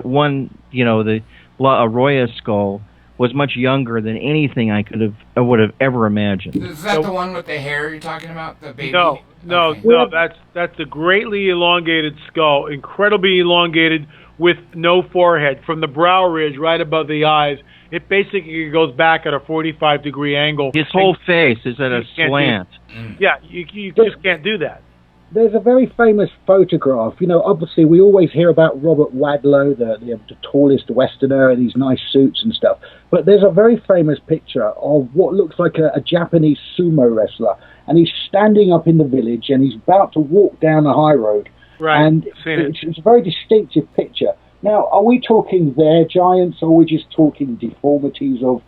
one, the La Arroyo skull was much younger than anything I would have ever imagined. Is that the one with the hair you're talking about? The baby? No, that's a greatly elongated skull, incredibly elongated, with no forehead. From the brow ridge right above the eyes, it basically goes back at a 45-degree angle. His whole face is at a slant. Yeah, you just can't do that. There's a very famous photograph. Obviously we always hear about Robert Wadlow, the tallest Westerner, in these nice suits and stuff. But there's a very famous picture of what looks like a Japanese sumo wrestler, and he's standing up in the village, and he's about to walk down a high road. Right. And it's a very distinctive picture. Now, are we talking their giants, or are we just talking deformities of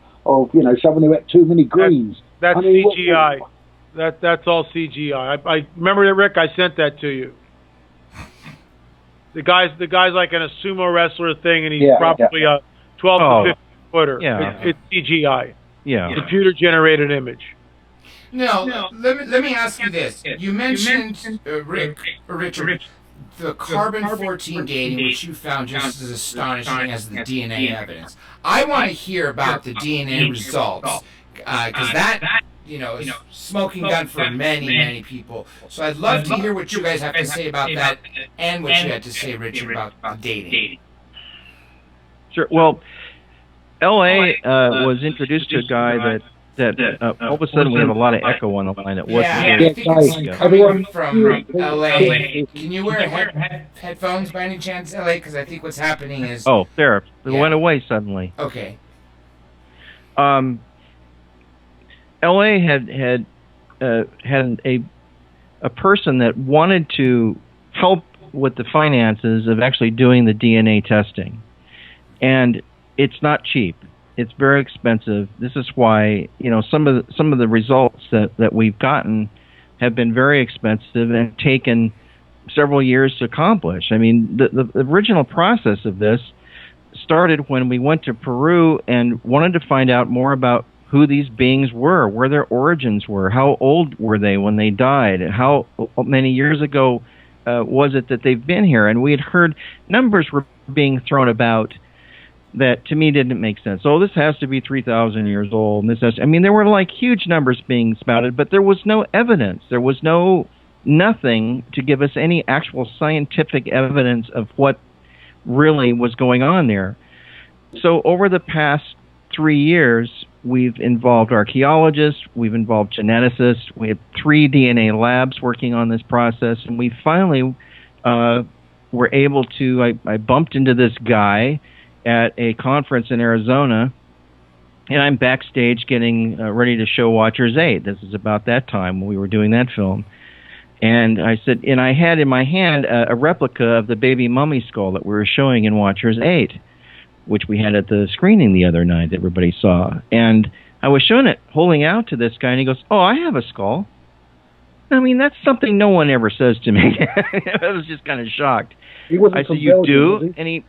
someone who ate too many greens? That's CGI. That's all CGI. I remember that, Rick. I sent that to you. The guy's like in a sumo wrestler thing, and he's probably a 12 to 15 footer. Yeah. It's CGI. Yeah. Computer generated image. No. Let me ask you this. You mentioned Richard, the carbon-14 dating, which you found just as astonishing as the DNA evidence. I want to hear about the DNA results, because that, is smoking gun for many, many people. So I'd love to hear what you guys have to say about that, and what you had to say, Richard, about the dating. Sure. Well, L.A. was introduced to a guy that all of a sudden we have a lot of echo on the line. It wasn't. I think it's coming from L.A. Can you wear headphones by any chance, L.A.? Because I think what's happening is... Oh, there. It went away suddenly. Okay. L.A. had a person that wanted to help with the finances of actually doing the DNA testing, and it's not cheap. It's very expensive. This is why some of the results that we've gotten have been very expensive and taken several years to accomplish. I mean, the original process of this started when we went to Peru and wanted to find out more about who these beings were, where their origins were, how old were they when they died, how many years ago was it that they've been here. And we had heard numbers were being thrown about that to me didn't make sense. Oh, this has to be 3,000 years old. And there were like huge numbers being spouted, but there was no evidence. There was nothing to give us any actual scientific evidence of what really was going on there. So over the past 3 years, we've involved archaeologists, we've involved geneticists, we have 3 DNA labs working on this process, and we finally were able to, I bumped into this guy at a conference in Arizona, and I'm backstage getting ready to show Watchers 8. This is about that time when we were doing that film. And I said, and I had in my hand a replica of the baby mummy skull that we were showing in Watchers 8, which we had at the screening the other night that everybody saw. And I was showing it, holding out to this guy, and he goes, "Oh, I have a skull." I mean, that's something no one ever says to me. I was just kind of shocked. I said, "You do?" And he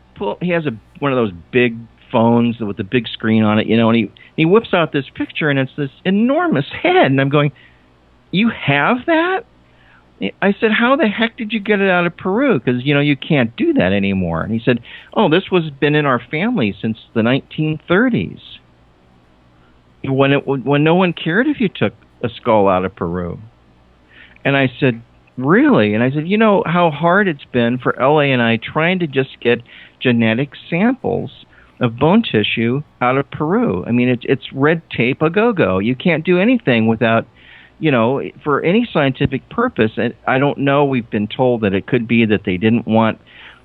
has one of those big phones with the big screen on it, and he whips out this picture, and it's this enormous head. And I'm going, "You have that?" I said, "How the heck did you get it out of Peru? Because, you can't do that anymore." And he said, "Oh, this was been in our family since the 1930s. When no one cared if you took a skull out of Peru." And I said, "Really?" And I said, "You know how hard it's been for LA and I trying to just get genetic samples of bone tissue out of Peru. I mean, it's red tape a go-go. You can't do anything without, for any scientific purpose." And I don't know, we've been told that it could be that they didn't want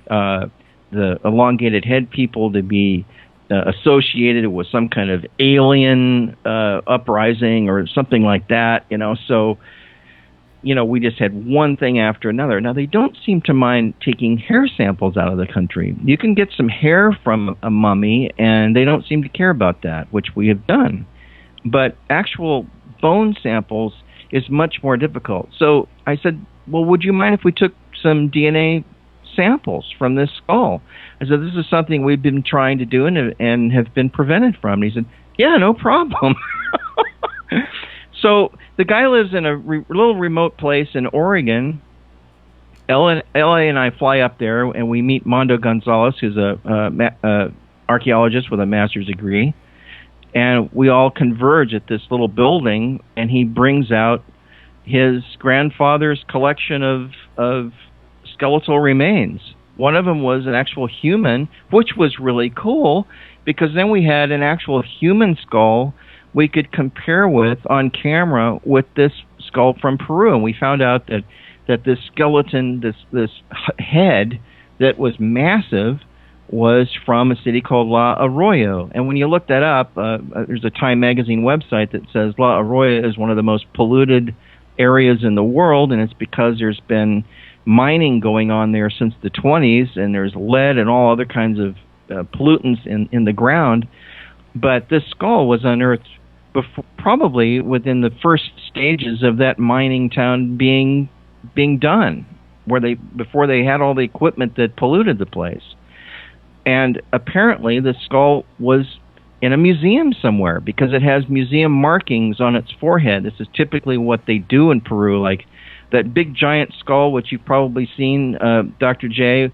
the elongated head people to be associated with some kind of alien uprising or something like that, so we just had one thing after another. Now, they don't seem to mind taking hair samples out of the country. You can get some hair from a mummy, and they don't seem to care about that, which we have done. But actual bone samples is much more difficult. So I said, "Well, would you mind if we took some DNA samples from this skull?" I said, "This is something we've been trying to do and have been prevented from." And he said, "Yeah, no problem." So the guy lives in a little remote place in Oregon. LA and I fly up there, and we meet Mondo Gonzalez, who's a archaeologist with a master's degree. And we all converge at this little building, and he brings out his grandfather's collection of skeletal remains. One of them was an actual human, which was really cool, because then we had an actual human skull we could compare with on camera with this skull from Peru. And we found out that this skeleton, this head that was massive, was from a city called La Arroyo. And when you look that up, there's a Time magazine website that says La Arroyo is one of the most polluted areas in the world, and it's because there's been mining going on there since the 20s, and there's lead and all other kinds of pollutants in the ground. But this skull was unearthed probably within the first stages of that mining town being done, before they had all the equipment that polluted the place. And apparently the skull was in a museum somewhere, because it has museum markings on its forehead. This is typically what they do in Peru, like that big giant skull, which you've probably seen, Dr. J,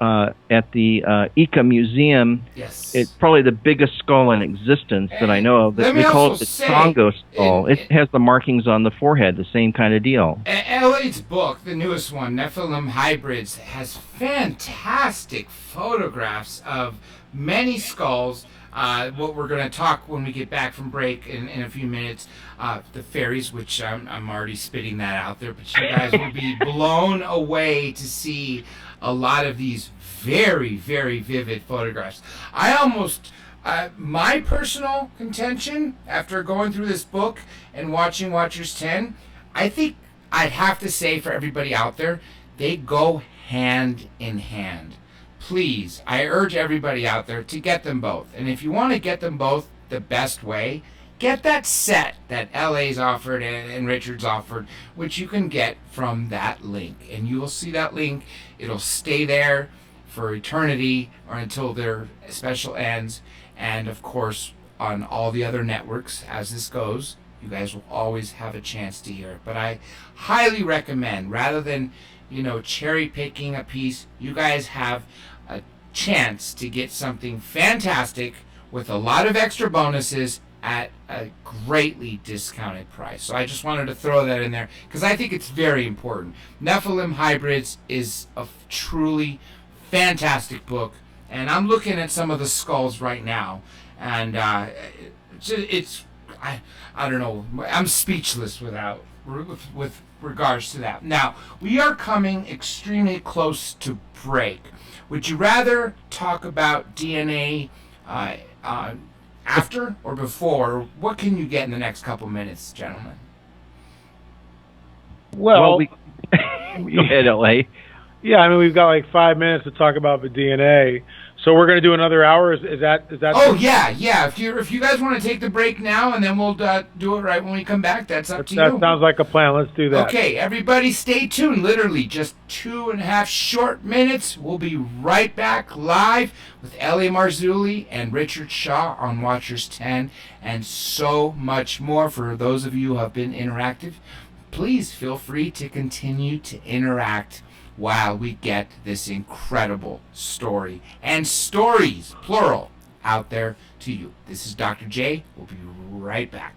at the Ica Museum. Yes. It's probably the biggest skull in existence that I know of. They call it the Songo skull. It has the markings on the forehead, the same kind of deal. LA's book, the newest one, Nephilim Hybrids, has fantastic photographs of many skulls. What we're going to talk when we get back from break in a few minutes, the fairies, which I'm already spitting that out there, but you guys will be blown away to see a lot of these very, very vivid photographs. My personal contention, after going through this book and watching Watchers 10, I think I'd have to say for everybody out there, they go hand in hand. Please, I urge everybody out there to get them both. And if you want to get them both the best way, get that set that LA's offered and Richard's offered, which you can get from that link. And you will see that link. It'll stay there for eternity or until their special ends. And of course, on all the other networks, as this goes, you guys will always have a chance to hear it. But I highly recommend, rather than, cherry picking a piece, you guys have a chance to get something fantastic with a lot of extra bonuses at a greatly discounted price. So I just wanted to throw that in there because I think it's very important. Nephilim Hybrids is a truly fantastic book, And I'm looking at some of the skulls right now, and I don't know. I'm speechless with regards to that. Now, we are coming extremely close to break. Would you rather talk about DNA after or before? What can you get in the next couple minutes, gentlemen? Well, Go ahead, LA. yeah, I mean, we've got like 5 minutes to talk about the DNA. So we're going to do another hour. Is that? Oh yeah. If you guys want to take the break now, and then we'll do it right when we come back. That's up to you. That sounds like a plan. Let's do that. Okay, everybody, stay tuned. Literally just 2.5 short minutes. We'll be right back live with Ellie Marzulli and Richard Shaw on Watchers 10, and so much more. For those of you who have been interactive, please feel free to continue to interact while we get this incredible story and stories, plural, out there to you. This is Dr. J. We'll be right back.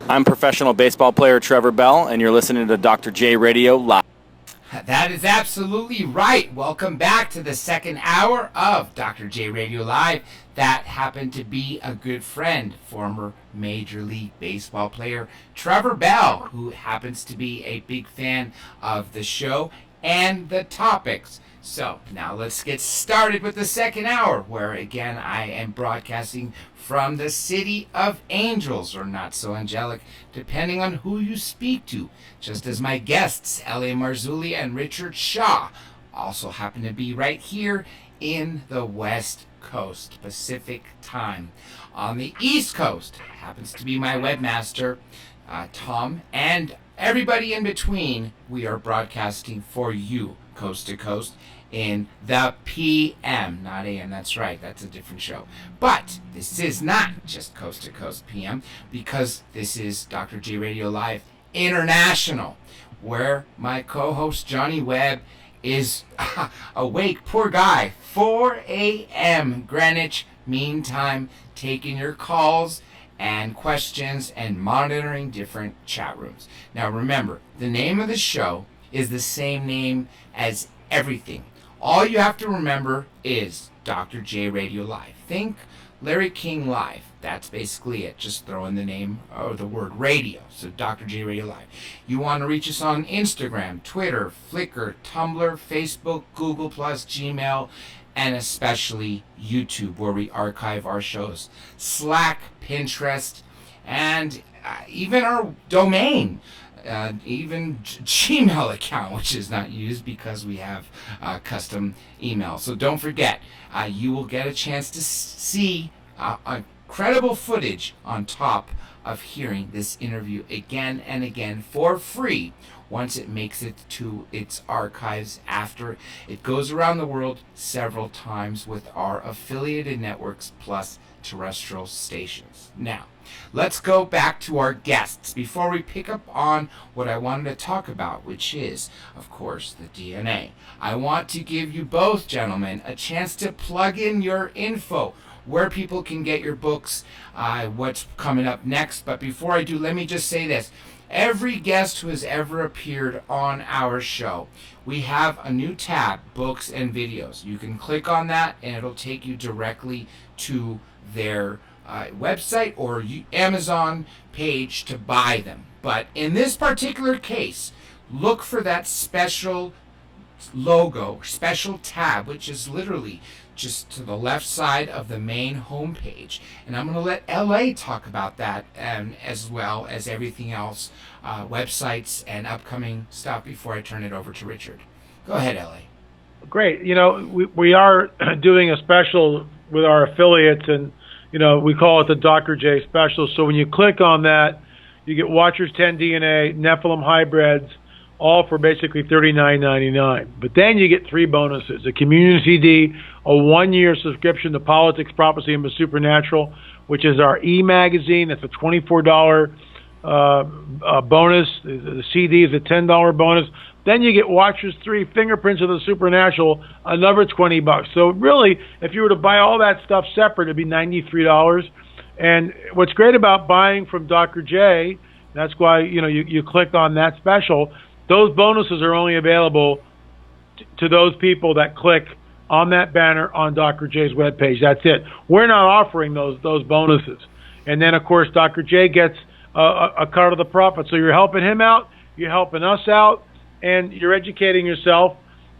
I'm professional baseball player Trevor Bell, and you're listening to Dr. J Radio Live. That is absolutely right. Welcome back to the second hour of Dr. J Radio Live. That happened to be a good friend, former Major League Baseball player Trevor Bell, who happens to be a big fan of the show and the topics. So now let's get started with the second hour, where again I am broadcasting from the City of Angels, or not so angelic, depending on who you speak to, just as my guests, L.A. Marzulli and Richard Shaw, also happen to be right here in the West Coast, Pacific Time. On the East Coast happens to be my webmaster, Tom, and everybody in between. We are broadcasting for you, coast to coast, in the PM, not AM. That's right, that's a different show. But this is not just coast to coast PM, because this is Dr. J Radio Live International. where my co-host Johnny Webb is awake. Poor guy. 4 a.m. Greenwich Mean Time, taking your calls and questions and monitoring different chat rooms. Now remember, the name of the show is the same name as everything. All you have to remember is Dr. J Radio Live. Think Larry King Live. That's basically it. Just throw in the name or the word radio. So Dr. J Radio Live. You want to reach us on Instagram, Twitter, Flickr, Tumblr, Facebook, Google+, Gmail, and especially YouTube, where we archive our shows. Slack, Pinterest, and even our domain. Even Gmail account, which is not used because we have custom email. So don't forget, you will get a chance to see incredible footage on top of hearing this interview again and again for free once it makes it to its archives after it goes around the world several times with our affiliated networks plus terrestrial stations. Now, let's go back to our guests before we pick up on what I wanted to talk about, which is, of course, the DNA. I want to give you both, gentlemen, a chance to plug in your info, where people can get your books, what's coming up next. But before I do, let me just say this. Every guest who has ever appeared on our show, we have a new tab, Books and Videos. You can click on that and it'll take you directly to their website or Amazon page to buy them. But in this particular case, look for that special logo, special tab, which is literally just to the left side of the main homepage. And I'm going to let LA talk about that as well as everything else, websites and upcoming stuff before I turn it over to Richard. Go ahead, LA. Great. You know, we are doing a special with our affiliates, and, you know, we call it the Dr. J special. So when you click on that, you get Watchers 10 DNA, Nephilim hybrids, all for basically $39.99. But then you get 3 bonuses: a community CD, a 1-year subscription to Politics, Prophecy, and the Supernatural, which is our e-magazine. That's a $24 bonus. The CD is a $10 bonus. Then you get Watchers 3, Fingerprints of the Supernatural, another $20. So really, if you were to buy all that stuff separate, it'd be $93. And what's great about buying from Dr. J, that's why, you know, you click on that special. Those bonuses are only available to those people that click on that banner on Dr. J's webpage. That's it. We're not offering those bonuses. And then, of course, Dr. J gets a cut of the profit. So you're helping him out, you're helping us out, and you're educating yourself.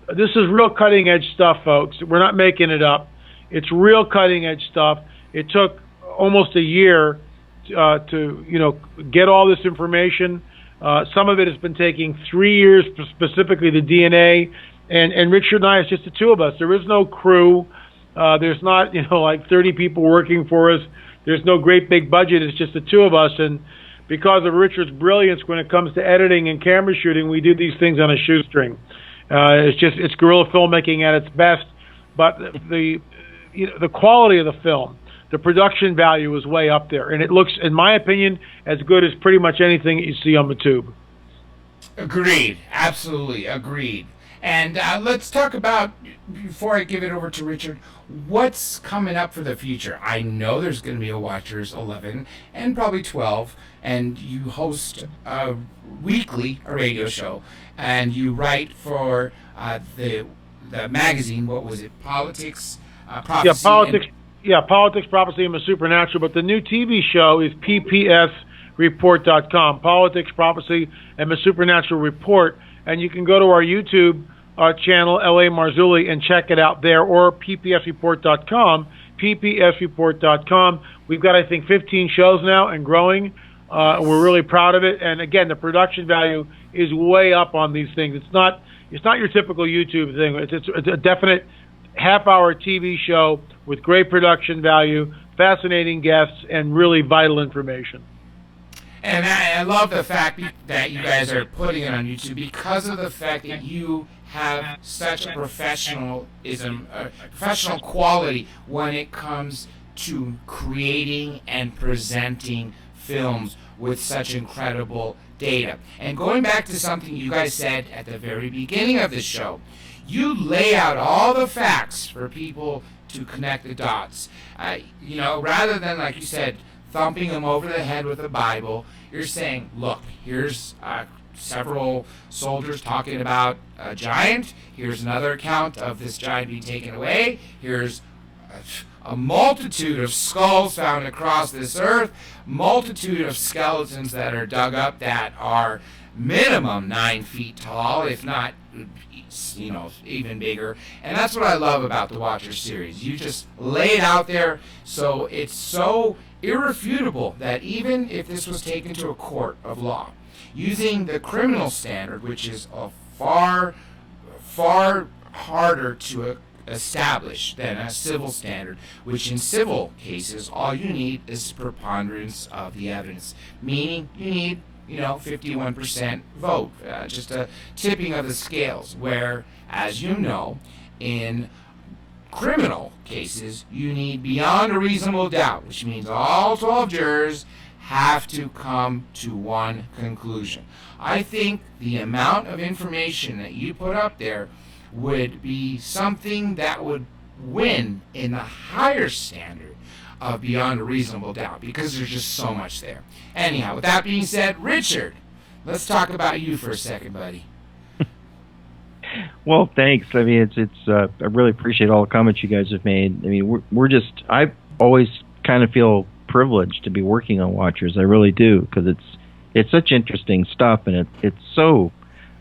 This is real cutting-edge stuff, folks. We're not making it up. It's real cutting-edge stuff. It took almost a year to, you know, get all this information. Some of it has been taking 3 years, specifically the DNA. And Richard and I, it's just the two of us. There is no crew. There's not, you know, like 30 people working for us. There's no great big budget. It's just the two of us. And because of Richard's brilliance when it comes to editing and camera shooting, we do these things on a shoestring. It's guerrilla filmmaking at its best. But the quality of the film, the production value is way up there. And it looks, in my opinion, as good as pretty much anything that you see on the tube. Agreed. Absolutely agreed. And let's talk about, before I give it over to Richard, what's coming up for the future. I know there's going to be a Watchers 11 and probably 12, and you host weekly a radio show, and you write for the magazine. What was it? Politics, Prophecy. Politics, Prophecy, and the Supernatural. But the new TV show is ppsreport.com. Politics, Prophecy, and the Supernatural Report. And you can go to our YouTube channel, L.A. Marzulli, and check it out there, or ppsreport.com, ppsreport.com. We've got, I think, 15 shows now and growing. We're really proud of it. And, again, the production value is way up on these things. It's not your typical YouTube thing. It's a definite half-hour TV show with great production value, fascinating guests, and really vital information. And I love the fact that you guys are putting it on YouTube because of the fact that you have such a professional quality when it comes to creating and presenting films with such incredible data. And going back to something you guys said at the very beginning of the show, you lay out all the facts for people to connect the dots. Rather than, like you said, thumping them over the head with the Bible, you're saying, look, here's several soldiers talking about a giant. Here's another account of this giant being taken away. Here's a multitude of skulls found across this earth, multitude of skeletons that are dug up that are minimum 9 feet tall, if not, even bigger. And that's what I love about the Watcher series. You just lay it out there, so it's so irrefutable that even if this was taken to a court of law, using the criminal standard, which is a far, far harder to establish than a civil standard, which in civil cases, all you need is preponderance of the evidence, meaning you need 51% vote, just a tipping of the scales, where, as you know, in criminal cases, you need beyond a reasonable doubt, which means all 12 jurors have to come to one conclusion. I think the amount of information that you put up there would be something that would win in the higher standard of beyond a reasonable doubt, because there's just so much there. Anyhow, with that being said, Richard, let's talk about you for a second, buddy. Well, thanks. I mean, it's I really appreciate all the comments you guys have made. I mean, I always kind of feel privileged to be working on Watchers. I really do, because it's such interesting stuff, and it's so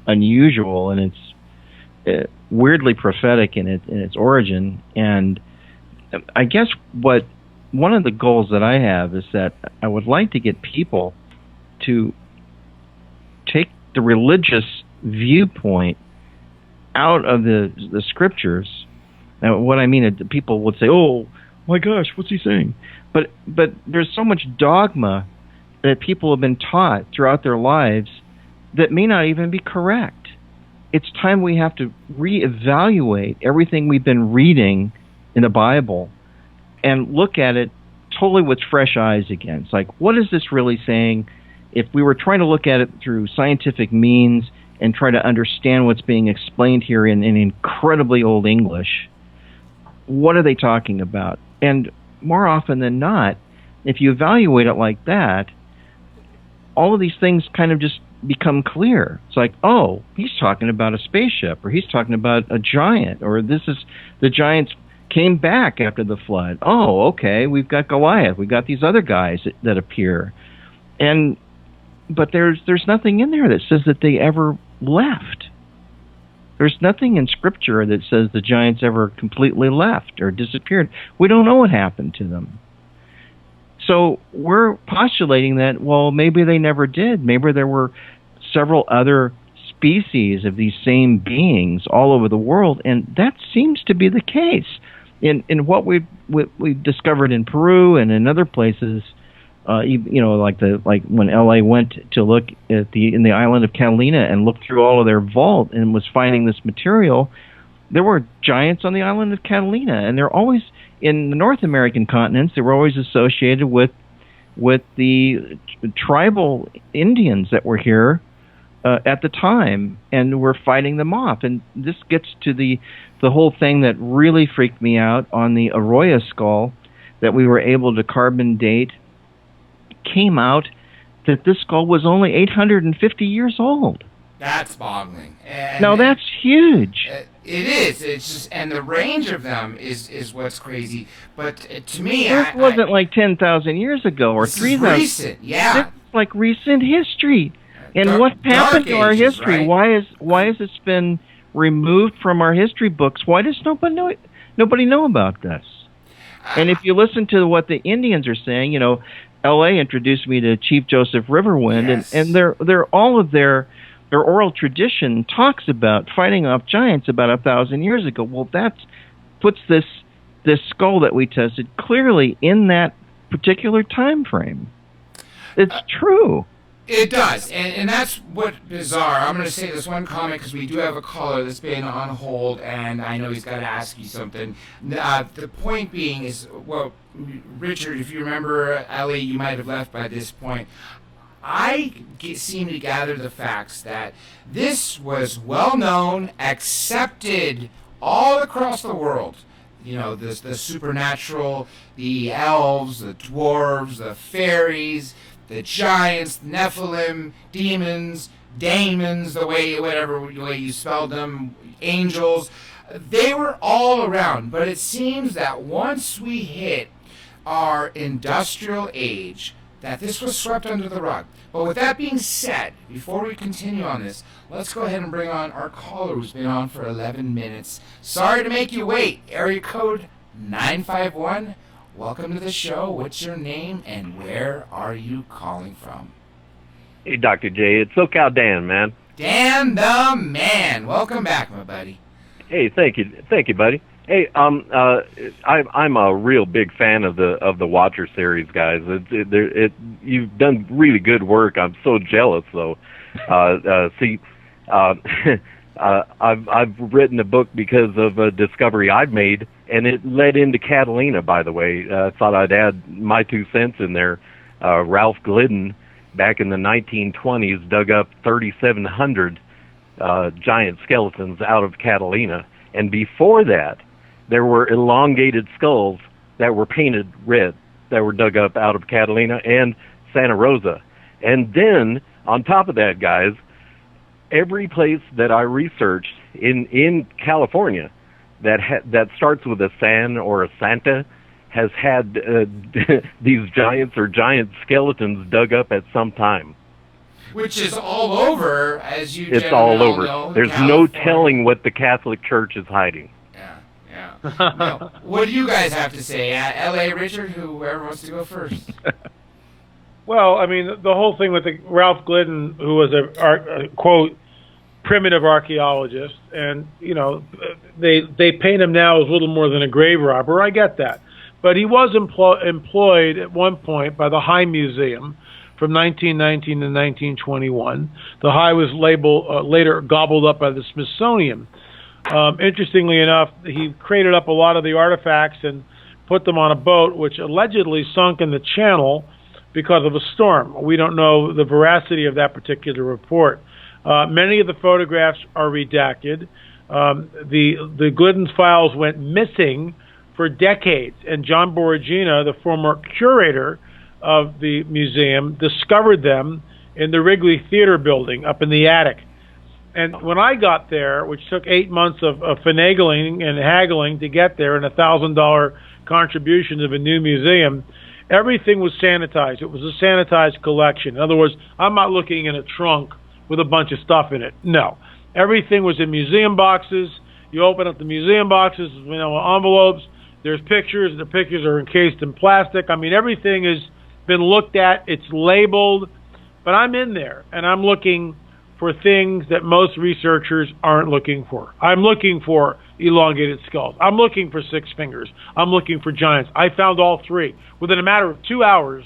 unusual, and it's weirdly prophetic in its origin. And I guess one of the goals that I have is that I would like to get people to take the religious viewpoint out of the scriptures. Now, what I mean is that people would say, "Oh my gosh, what's he saying?" But there's so much dogma that people have been taught throughout their lives that may not even be correct. It's time we have to reevaluate everything we've been reading in the Bible and look at it totally with fresh eyes again. It's like, what is this really saying? If we were trying to look at it through scientific means and try to understand what's being explained here in incredibly old English, what are they talking about? And more often than not, if you evaluate it like that, all of these things kind of just become clear. It's like, oh, he's talking about a spaceship, or he's talking about a giant, or this is the giants came back after the flood. Oh, okay, we've got Goliath, we've got these other guys that appear, but there's nothing in there that says that they ever left. There's nothing in Scripture that says the giants ever completely left or disappeared. We don't know what happened to them. So we're postulating that, well, maybe they never did. Maybe there were several other species of these same beings all over the world, and that seems to be the case. In what we've discovered in Peru and in other places, like when LA went to look at in the island of Catalina and looked through all of their vault and was finding this material, there were giants on the island of Catalina, and they're always in the North American continents. They were always associated with the tribal Indians that were here at the time, and we're fighting them off. And this gets to the whole thing that really freaked me out on the Arroyo skull that we were able to carbon date. Came out that this skull was only 850 years old. That's boggling. Now that's huge. It is. It's just, and the range of them is what's crazy. But to me, it wasn't like 10,000 years ago or 3,000. Recent, yeah. It's like recent history. And what happened to our history? Right? Why has this been removed from our history books? Why does nobody know about this? And if you listen to what the Indians are saying, L.A. introduced me to Chief Joseph Riverwind, yes. and they're all of their oral tradition talks about fighting off giants about 1,000 years ago. Well, that puts this skull that we tested clearly in that particular time frame. It's true. It does, and that's what's bizarre. I'm going to say this one comment because we do have a caller that's been on hold, and I know he's got to ask you something. The point being is, well, Richard, if you remember, Ellie, you might have left by this point. I seem to gather the facts that this was well known, accepted all across the world. You know, the supernatural, the elves, the dwarves, the fairies, the giants, Nephilim, demons, daemons, whatever way you spelled them, angels. They were all around. But it seems that once we hit our industrial age, that this was swept under the rug. But with that being said, before we continue on this, let's go ahead and bring on our caller who's been on for 11 minutes. Sorry to make you wait. Area code 951. Welcome to the show. What's your name and where are you calling from? Hey, Dr. J. It's SoCal Dan, man. Dan the man. Welcome back, my buddy. Hey, thank you, buddy. Hey, I'm a real big fan of the Watcher series, guys. You've done really good work. I'm so jealous, though. I've written a book because of a discovery I've made, and it led into Catalina. By the way, I thought I'd add my 2 cents in there. Ralph Glidden, back in the 1920s, dug up 3,700 giant skeletons out of Catalina, and before that, there were elongated skulls that were painted red that were dug up out of Catalina and Santa Rosa. And then, on top of that, guys, every place that I researched in California that starts with a San or a Santa has had these giants or giant skeletons dug up at some time. Which is all over, as you It's all over. know, There's no telling what the Catholic Church is hiding. Now, what do you guys have to say? L.A. Richard, whoever wants to go first. Well, I mean, the whole thing with Ralph Glidden, who was a quote, primitive archaeologist, and, you know, they paint him now as little more than a grave robber. I get that. But he was employed at one point by the High Museum from 1919 to 1921. The High was later gobbled up by the Smithsonian. Interestingly enough, he crated up a lot of the artifacts and put them on a boat, which allegedly sunk in the channel because of a storm. We don't know the veracity of that particular report. Many of the photographs are redacted. The Glidden's files went missing for decades, and John Boragina, the former curator of the museum, discovered them in the Wrigley Theater building up in the attic. And when I got there, which took 8 months of finagling and haggling to get there, and $1,000 contribution of a new museum, everything was sanitized. It was a sanitized collection. In other words, I'm not looking in a trunk with a bunch of stuff in it. No. Everything was in museum boxes. You open up the museum boxes, you know, envelopes. There's pictures. The pictures are encased in plastic. I mean, everything has been looked at. It's labeled. But I'm in there, and I'm looking for things that most researchers aren't looking for. I'm looking for elongated skulls. I'm looking for six fingers. I'm looking for giants. I found all three. Within a matter of 2 hours,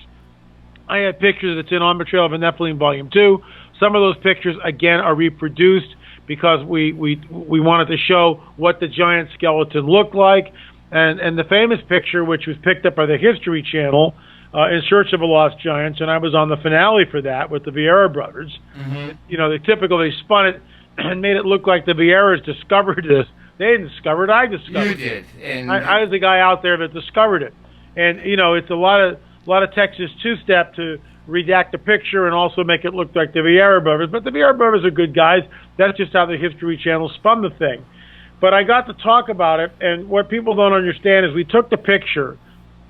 I had pictures that's in On Betrayal of a Nephilim Volume 2. Some of those pictures, again, are reproduced because we wanted to show what the giant skeleton looked like. And the famous picture, which was picked up by the History Channel, In Search of a Lost Giant, and I was on the finale for that with the Vieira brothers. Mm-hmm. You know, they spun it and made it look like the Vieiras discovered this. They didn't discover it, I discovered it. You did. And I was the guy out there that discovered it. And, you know, it's a lot of Texas two-step to redact the picture and also make it look like the Vieira brothers. But the Vieira brothers are good guys. That's just how the History Channel spun the thing. But I got to talk about it, and what people don't understand is we took the picture,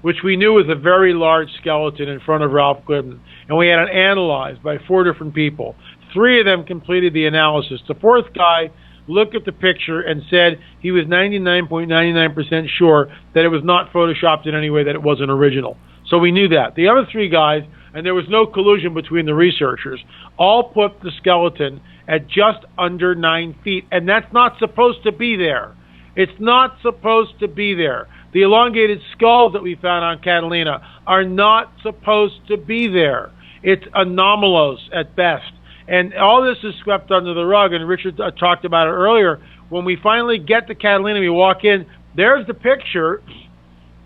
which we knew was a very large skeleton in front of Ralph Glidden, and we had it analyzed by 4 different people. 3 of them completed the analysis. The 4th guy looked at the picture and said he was 99.99% sure that it was not photoshopped in any way, that it wasn't original. So we knew that. The other 3 guys, and there was no collusion between the researchers, all put the skeleton at just under 9 feet, and that's not supposed to be there. It's not supposed to be there. The elongated skulls that we found on Catalina are not supposed to be there. It's anomalous at best. And all this is swept under the rug, and Richard talked about it earlier. When we finally get to Catalina, we walk in, there's the picture,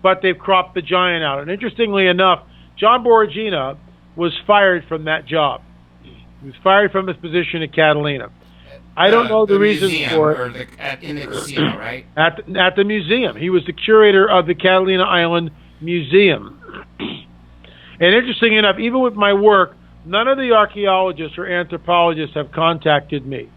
but they've cropped the giant out. And interestingly enough, John Boragina was fired from that job. He was fired from his position at Catalina. I don't know the reasons for it. In the casino, right? At the museum. He was the curator of the Catalina Island Museum. And interesting enough, even with my work, none of the archaeologists or anthropologists have contacted me.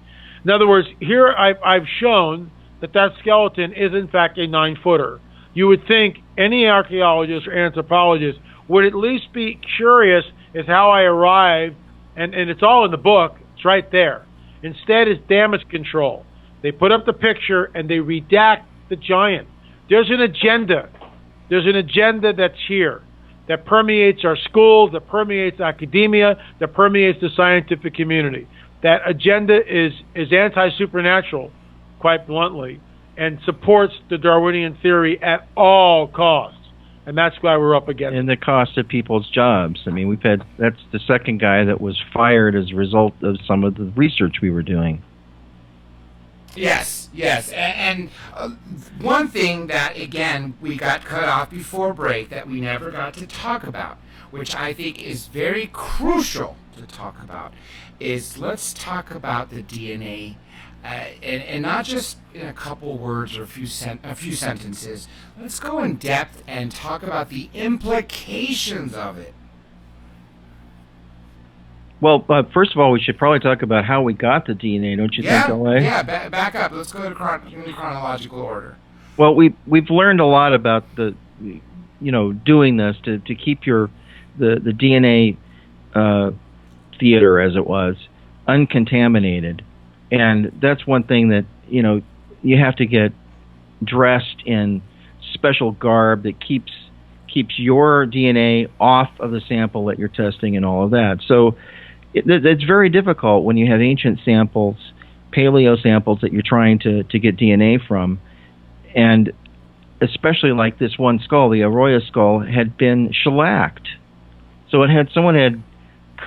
In other words, here I've shown that skeleton is in fact a 9-footer. You would think any archaeologist or anthropologist would at least be curious as how I arrived, and it's all in the book, it's right there. Instead, it's damage control. They put up the picture and they redact the giant. There's an agenda. There's an agenda that's here, that permeates our schools, that permeates academia, that permeates the scientific community. That agenda is anti-supernatural, quite bluntly, and supports the Darwinian theory at all costs. And that's why we're up against it. And the cost of people's jobs. I mean, that's the second guy that was fired as a result of some of the research we were doing. Yes. And one thing that, again, we got cut off before break that we never got to talk about, which I think is very crucial to talk about, is let's talk about the DNA, and not just in a couple words or a few sentences. Let's go in depth and talk about the implications of it. Well, first of all, we should probably talk about how we got the DNA, don't you think, L.A.? Yeah, back up. Let's go to in chronological order. Well, we've learned a lot about doing this to keep the DNA theater, as it was, uncontaminated. And that's one thing that, you have to get dressed in special garb that keeps your DNA off of the sample that you're testing and all of that. So it's very difficult when you have ancient samples, paleo samples that you're trying to get DNA from. And especially like this one skull, the Arroyo skull, had been shellacked. So someone had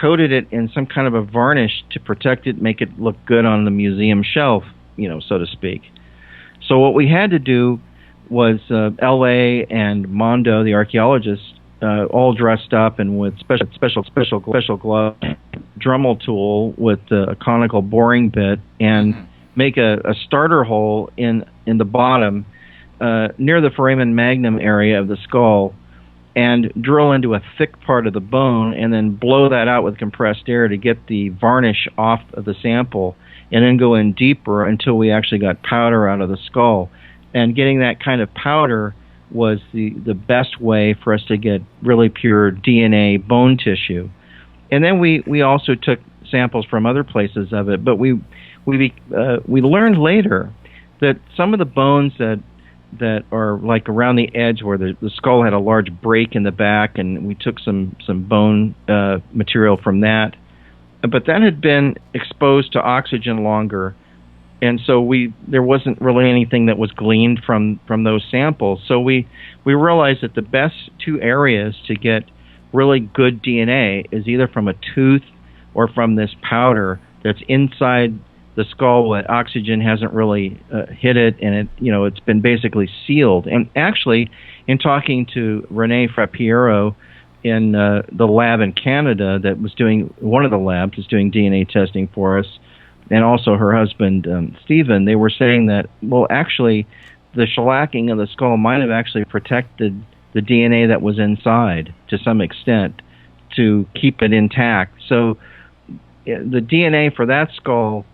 coated it in some kind of a varnish to protect it, make it look good on the museum shelf, so to speak. So what we had to do was L.A. and Mondo, the archaeologist, all dressed up and with special gloves, Dremel tool with a conical boring bit, and make a starter hole in the bottom near the foramen magnum area of the skull, and drill into a thick part of the bone, and then blow that out with compressed air to get the varnish off of the sample, and then go in deeper until we actually got powder out of the skull. And getting that kind of powder was the best way for us to get really pure DNA bone tissue. And then we also took samples from other places of it, but we learned later that some of the bones that are like around the edge where the skull had a large break in the back, and we took some bone material from that, but that had been exposed to oxygen longer, and so there wasn't really anything that was gleaned from those samples. So we realized that the best two areas to get really good DNA is either from a tooth or from this powder that's inside the skull that oxygen hasn't really hit it, and it's been basically sealed. And actually, in talking to Renee Frappiero in the lab in Canada that was doing, one of the labs is doing DNA testing for us, and also her husband, Stephen, they were saying that, well, actually, the shellacking of the skull might have actually protected the DNA that was inside to some extent to keep it intact. So the DNA for that skull,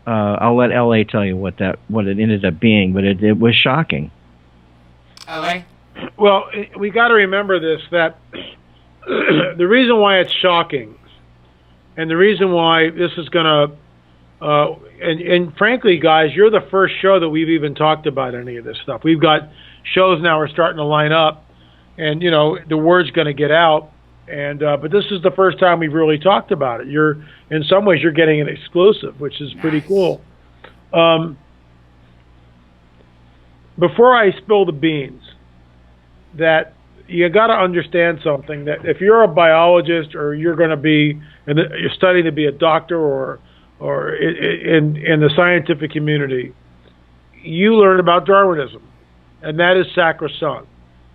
I'll let L.A. tell you what it ended up being, but it was shocking. L.A.? Well, we got to remember this, that the reason why it's shocking, and the reason why this is going to, and frankly, guys, you're the first show that we've even talked about any of this stuff. We've got shows now are starting to line up, and the word's going to get out. And but this is the first time we've really talked about it. In some ways, you're getting an exclusive, which is pretty cool. Before I spill the beans, that you got to understand something, that if you're a biologist or you're going to be, you're studying to be a doctor or in the scientific community, you learn about Darwinism, and that is sacrosanct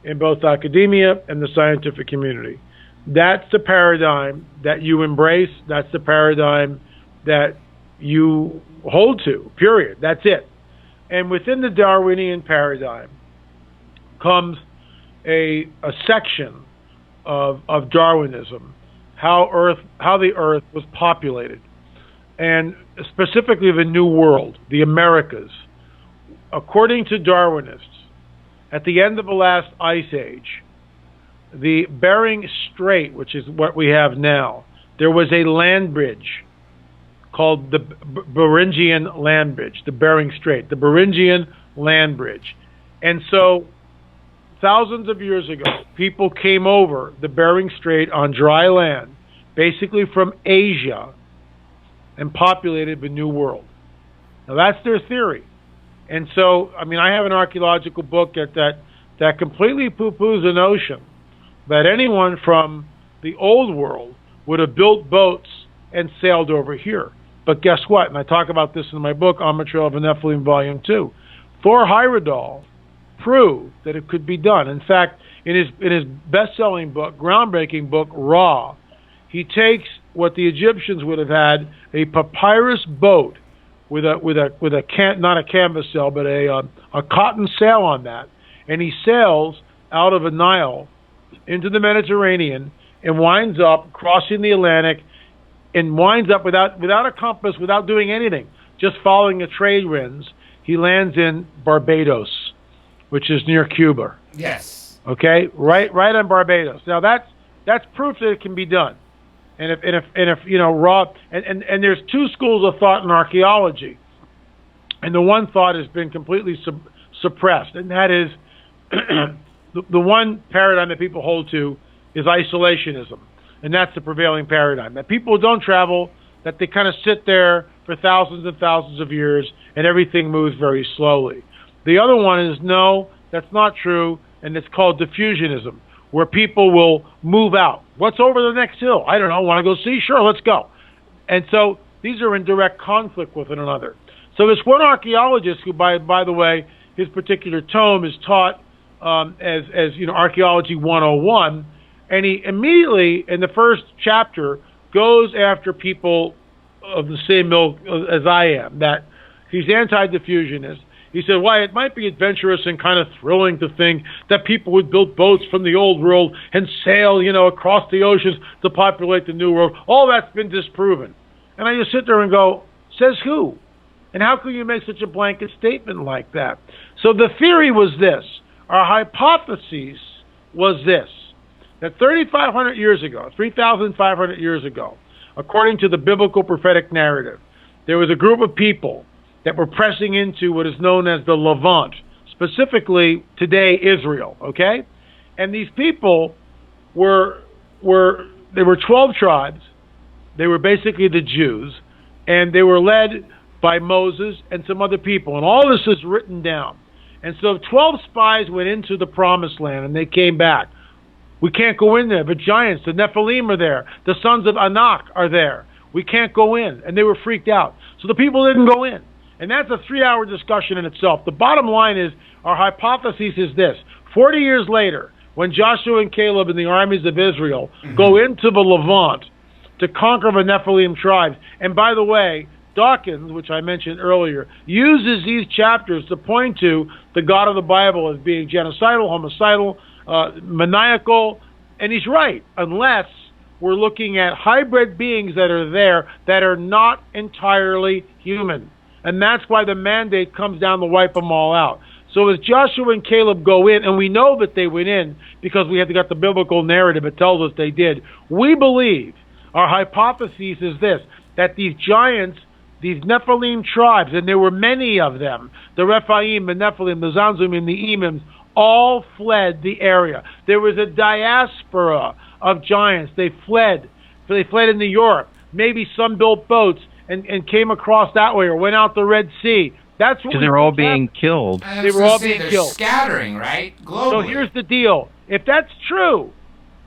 in both academia and the scientific community. that's the paradigm that you embrace. That's the paradigm that you hold to, period. That's it. And within the Darwinian paradigm comes a section of Darwinism, how the Earth was populated, and specifically the New World, the Americas. According to Darwinists, at the end of the last ice age, the Bering Strait, which is what we have now, there was a land bridge called the Beringian Land Bridge, the Bering Strait, the Beringian Land Bridge. And so thousands of years ago, people came over the Bering Strait on dry land, basically from Asia, and populated the New World. Now that's their theory. And so, I mean, I have an archaeological book that completely poo-poos the notion that anyone from the old world would have built boats and sailed over here. But guess what? And I talk about this in my book, On the Trail of the Nephilim, Volume 2. Thor Heyerdahl proved that it could be done. In fact, in his best-selling book, groundbreaking book, Ra, he takes what the Egyptians would have had, a papyrus boat with not a canvas sail, but a cotton sail on that, and he sails out of the Nile into the Mediterranean and winds up crossing the Atlantic and winds up without a compass, without doing anything, just following the trade winds. He lands in Barbados, which is near Cuba. Yes. Okay, right on Barbados. Now that's proof that it can be done. And if you know, Ra, and there's two schools of thought in archaeology, and the one thought has been completely suppressed, and that is the one paradigm that people hold to is isolationism, and that's the prevailing paradigm. That people don't travel, that they kind of sit there for thousands and thousands of years, and everything moves very slowly. The other one is no, that's not true, and it's called diffusionism, where people will move out. What's over the next hill? I don't know. Want to go see? Sure, let's go. And so these are in direct conflict with one another. So this one archaeologist who, by the way, his particular tome is taught as you know, Archaeology 101, and he immediately, in the first chapter, goes after people of the same ilk as I am, that he's anti-diffusionist. He said, why, it might be adventurous and kind of thrilling to think that people would build boats from the old world and sail, you know, across the oceans to populate the new world. All that's been disproven. And I just sit there and go, says who? And how can you make such a blanket statement like that? So the theory was this. Our hypothesis was this, that 3,500 years ago, 3,500 years ago, according to the biblical prophetic narrative, there was a group of people that were pressing into what is known as the Levant, specifically today Israel, okay? And these people were 12 tribes. They were basically the Jews, and they were led by Moses and some other people, and all this is written down. And so 12 spies went into the Promised Land, and they came back. We can't go in there. The giants, the Nephilim are there. The sons of Anak are there. We can't go in. And they were freaked out. So the people didn't go in. And that's a 3-hour discussion in itself. The bottom line is, our hypothesis is this. 40 years later, when Joshua and Caleb and the armies of Israel go into the Levant to conquer the Nephilim tribes, and by the way, Dawkins, which I mentioned earlier, uses these chapters to point to the God of the Bible as being genocidal, homicidal, maniacal, and he's right, unless we're looking at hybrid beings that are there that are not entirely human. And that's why the mandate comes down to wipe them all out. So as Joshua and Caleb go in, and we know that they went in because we have got the biblical narrative that tells us they did, we believe, our hypothesis is this, that these giants, these Nephilim tribes, and there were many of them, the Rephaim, the Nephilim, the Zanzum, and the Emims, all fled the area. There was a diaspora of giants. They fled. They fled into Europe. Maybe some built boats and came across that way or went out the Red Sea. That's what because they were all being killed. They were all being killed. Scattering, right? Globally. So here's the deal. If that's true,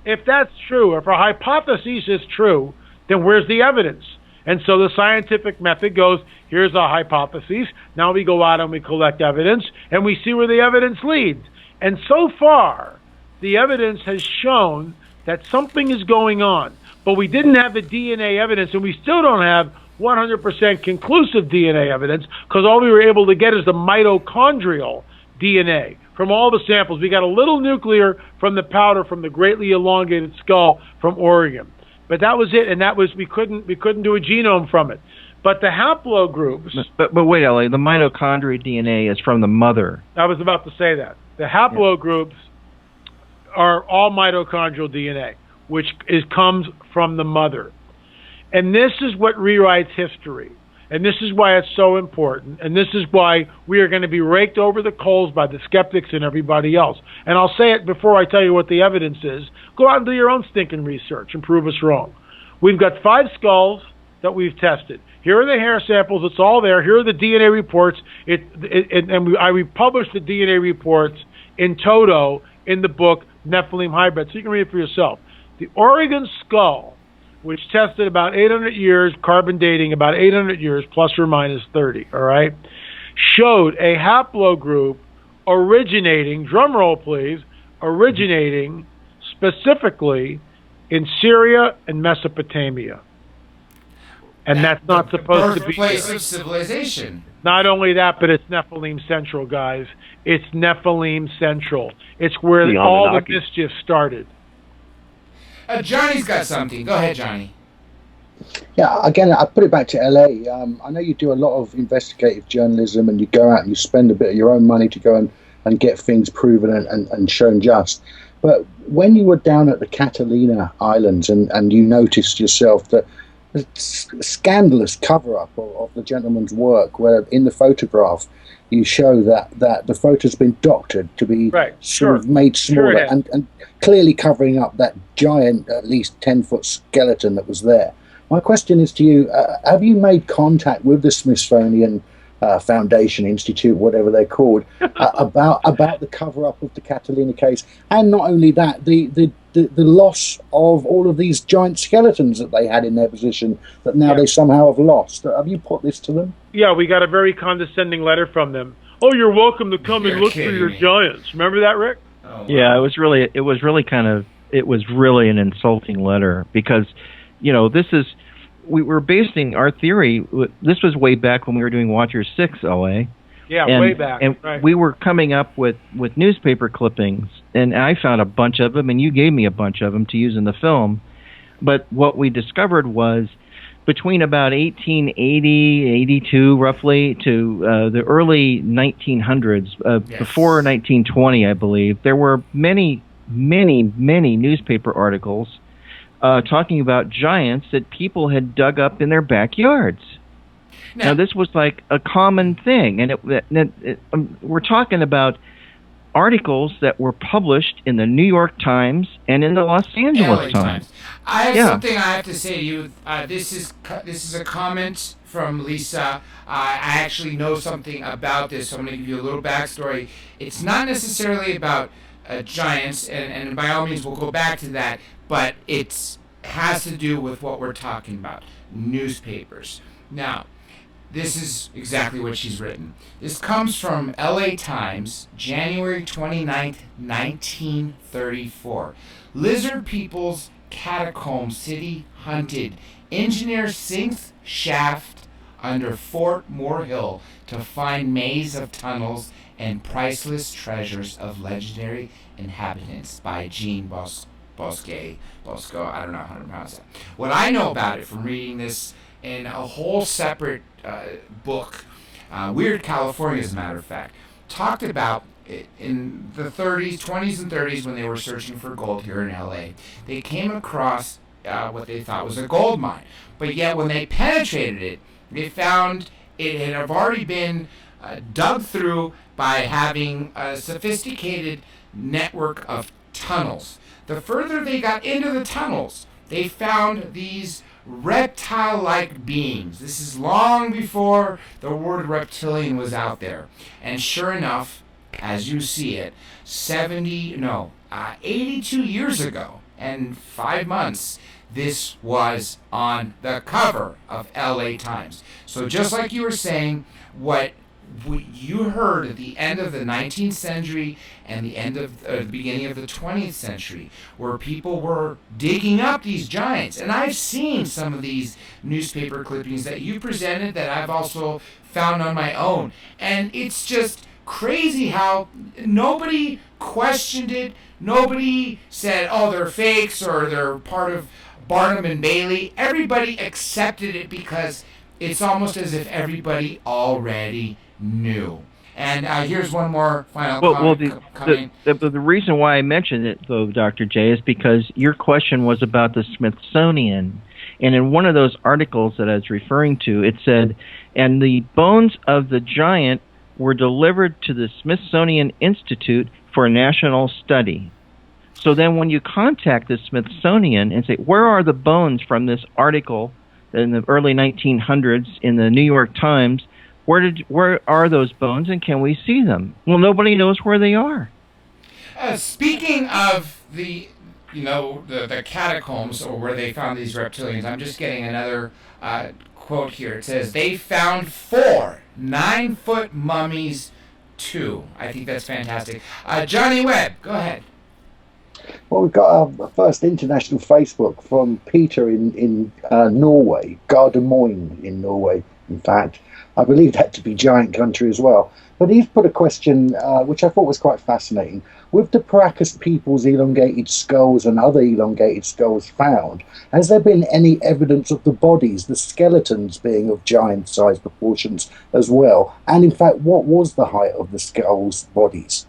if our hypothesis is true, then where's the evidence? And so the scientific method goes, here's a hypothesis. Now we go out and we collect evidence, and we see where the evidence leads. And so far, the evidence has shown that something is going on. But we didn't have the DNA evidence, and we still don't have 100% conclusive DNA evidence, because all we were able to get is the mitochondrial DNA from all the samples. We got a little nuclear from the powder from the greatly elongated skull from Oregon, but that was it. And that was we couldn't do a genome from it. But the haplogroups. But wait, Ellie, the mitochondrial DNA is from the mother. I was about to say that the haplogroups are all mitochondrial DNA, which comes from the mother. And this is what rewrites history. And this is why it's so important. And this is why we are going to be raked over the coals by the skeptics and everybody else. And I'll say it before I tell you what the evidence is. Go out and do your own stinking research and prove us wrong. We've got 5 skulls that we've tested. Here are the hair samples. It's all there. Here are the DNA reports. I republished the DNA reports in toto in the book Nephilim Hybrid, so you can read it for yourself. The Oregon skull, which tested about 800 years, carbon dating about 800 years, plus or minus 30, all right, showed a haplogroup originating, drum roll please, originating specifically in Syria and Mesopotamia. And that's not supposed to be... Birthplace of civilization. Not only that, but it's Nephilim Central, guys. It's Nephilim Central. It's where all the mischief started. Johnny's got something. Go ahead, Johnny. Yeah, again, I put it back to LA. I know you do a lot of investigative journalism, and you go out and you spend a bit of your own money to go and get things proven and shown just. But when you were down at the Catalina Islands and you noticed yourself that a scandalous cover-up of the gentleman's work, where in the photograph you show that the photo's been doctored to be sort of made smaller and clearly covering up that giant, at least 10-foot skeleton that was there. My question is to you, have you made contact with the Smithsonian Foundation Institute, whatever they're called, about the cover-up of the Catalina case? And not only that, the loss of all of these giant skeletons that they had in their position that now they somehow have lost. Have you put this to them? Yeah, we got a very condescending letter from them. Oh, you're welcome to come and look for your giants. Remember that, Rick? Oh, wow. Yeah, it was really an insulting letter, because, we were basing our theory. This was way back when we were doing Watcher 6, LA. Yeah, way back. And we were coming up with newspaper clippings, and I found a bunch of them, and you gave me a bunch of them to use in the film. But what we discovered was between about 1880, 82 roughly, to the early 1900s, before 1920, I believe, there were many, many, many newspaper articles talking about giants that people had dug up in their backyards. Now, this was like a common thing, and we're talking about articles that were published in the New York Times and in the Los Angeles Times. I have something I have to say to you. This is a comment from Lisa. I actually know something about this, so I'm going to give you a little backstory. It's not necessarily about giants, and by all means we'll go back to that, but it has to do with what we're talking about, newspapers. Now, this is exactly what she's written. This comes from LA Times, January 29th, 1934. Lizard people's catacomb city hunted. Engineer sinks shaft under Fort Moore Hill to find maze of tunnels and priceless treasures of legendary inhabitants by Jean Bosco, I don't know how to pronounce that. What I know about it from reading this in a whole separate book, Weird California, as a matter of fact, talked about it in the 20s and 30s when they were searching for gold here in LA. They came across what they thought was a gold mine, but yet when they penetrated it, they found it had already been dug through by having a sophisticated network of tunnels. The further they got into the tunnels, they found these reptile-like beings. This is long before the word reptilian was out there. And sure enough, as you see it, 82 years ago and 5 months, this was on the cover of LA Times. So just like you were saying, what you heard at the end of the 19th century and the beginning of the 20th century, where people were digging up these giants. And I've seen some of these newspaper clippings that you presented that I've also found on my own. And it's just crazy how nobody questioned it. Nobody said, oh, they're fakes or they're part of Barnum and Bailey. Everybody accepted it because it's almost as if everybody already knew. And here's one more final comment. The reason why I mentioned it, though, Dr. J, is because your question was about the Smithsonian. And in one of those articles that I was referring to, it said, and the bones of the giant were delivered to the Smithsonian Institute for national study. So then when you contact the Smithsonian and say, where are the bones from this article in the early 1900s in the New York Times, where are those bones and can we see them? Well, nobody knows where they are. Speaking of the catacombs, or where they found these reptilians, I'm just getting another quote here. It says, they found 4 9-foot mummies, too. I think that's fantastic. Johnny Webb, go ahead. Well, we've got our first international Facebook from Peter in Norway, Gardermoen in Norway, in fact. I believe that to be giant country as well. But he's put a question which I thought was quite fascinating. With the Paracas people's elongated skulls and other elongated skulls found, has there been any evidence of the bodies, the skeletons being of giant-sized proportions as well? And in fact, what was the height of the skulls' bodies?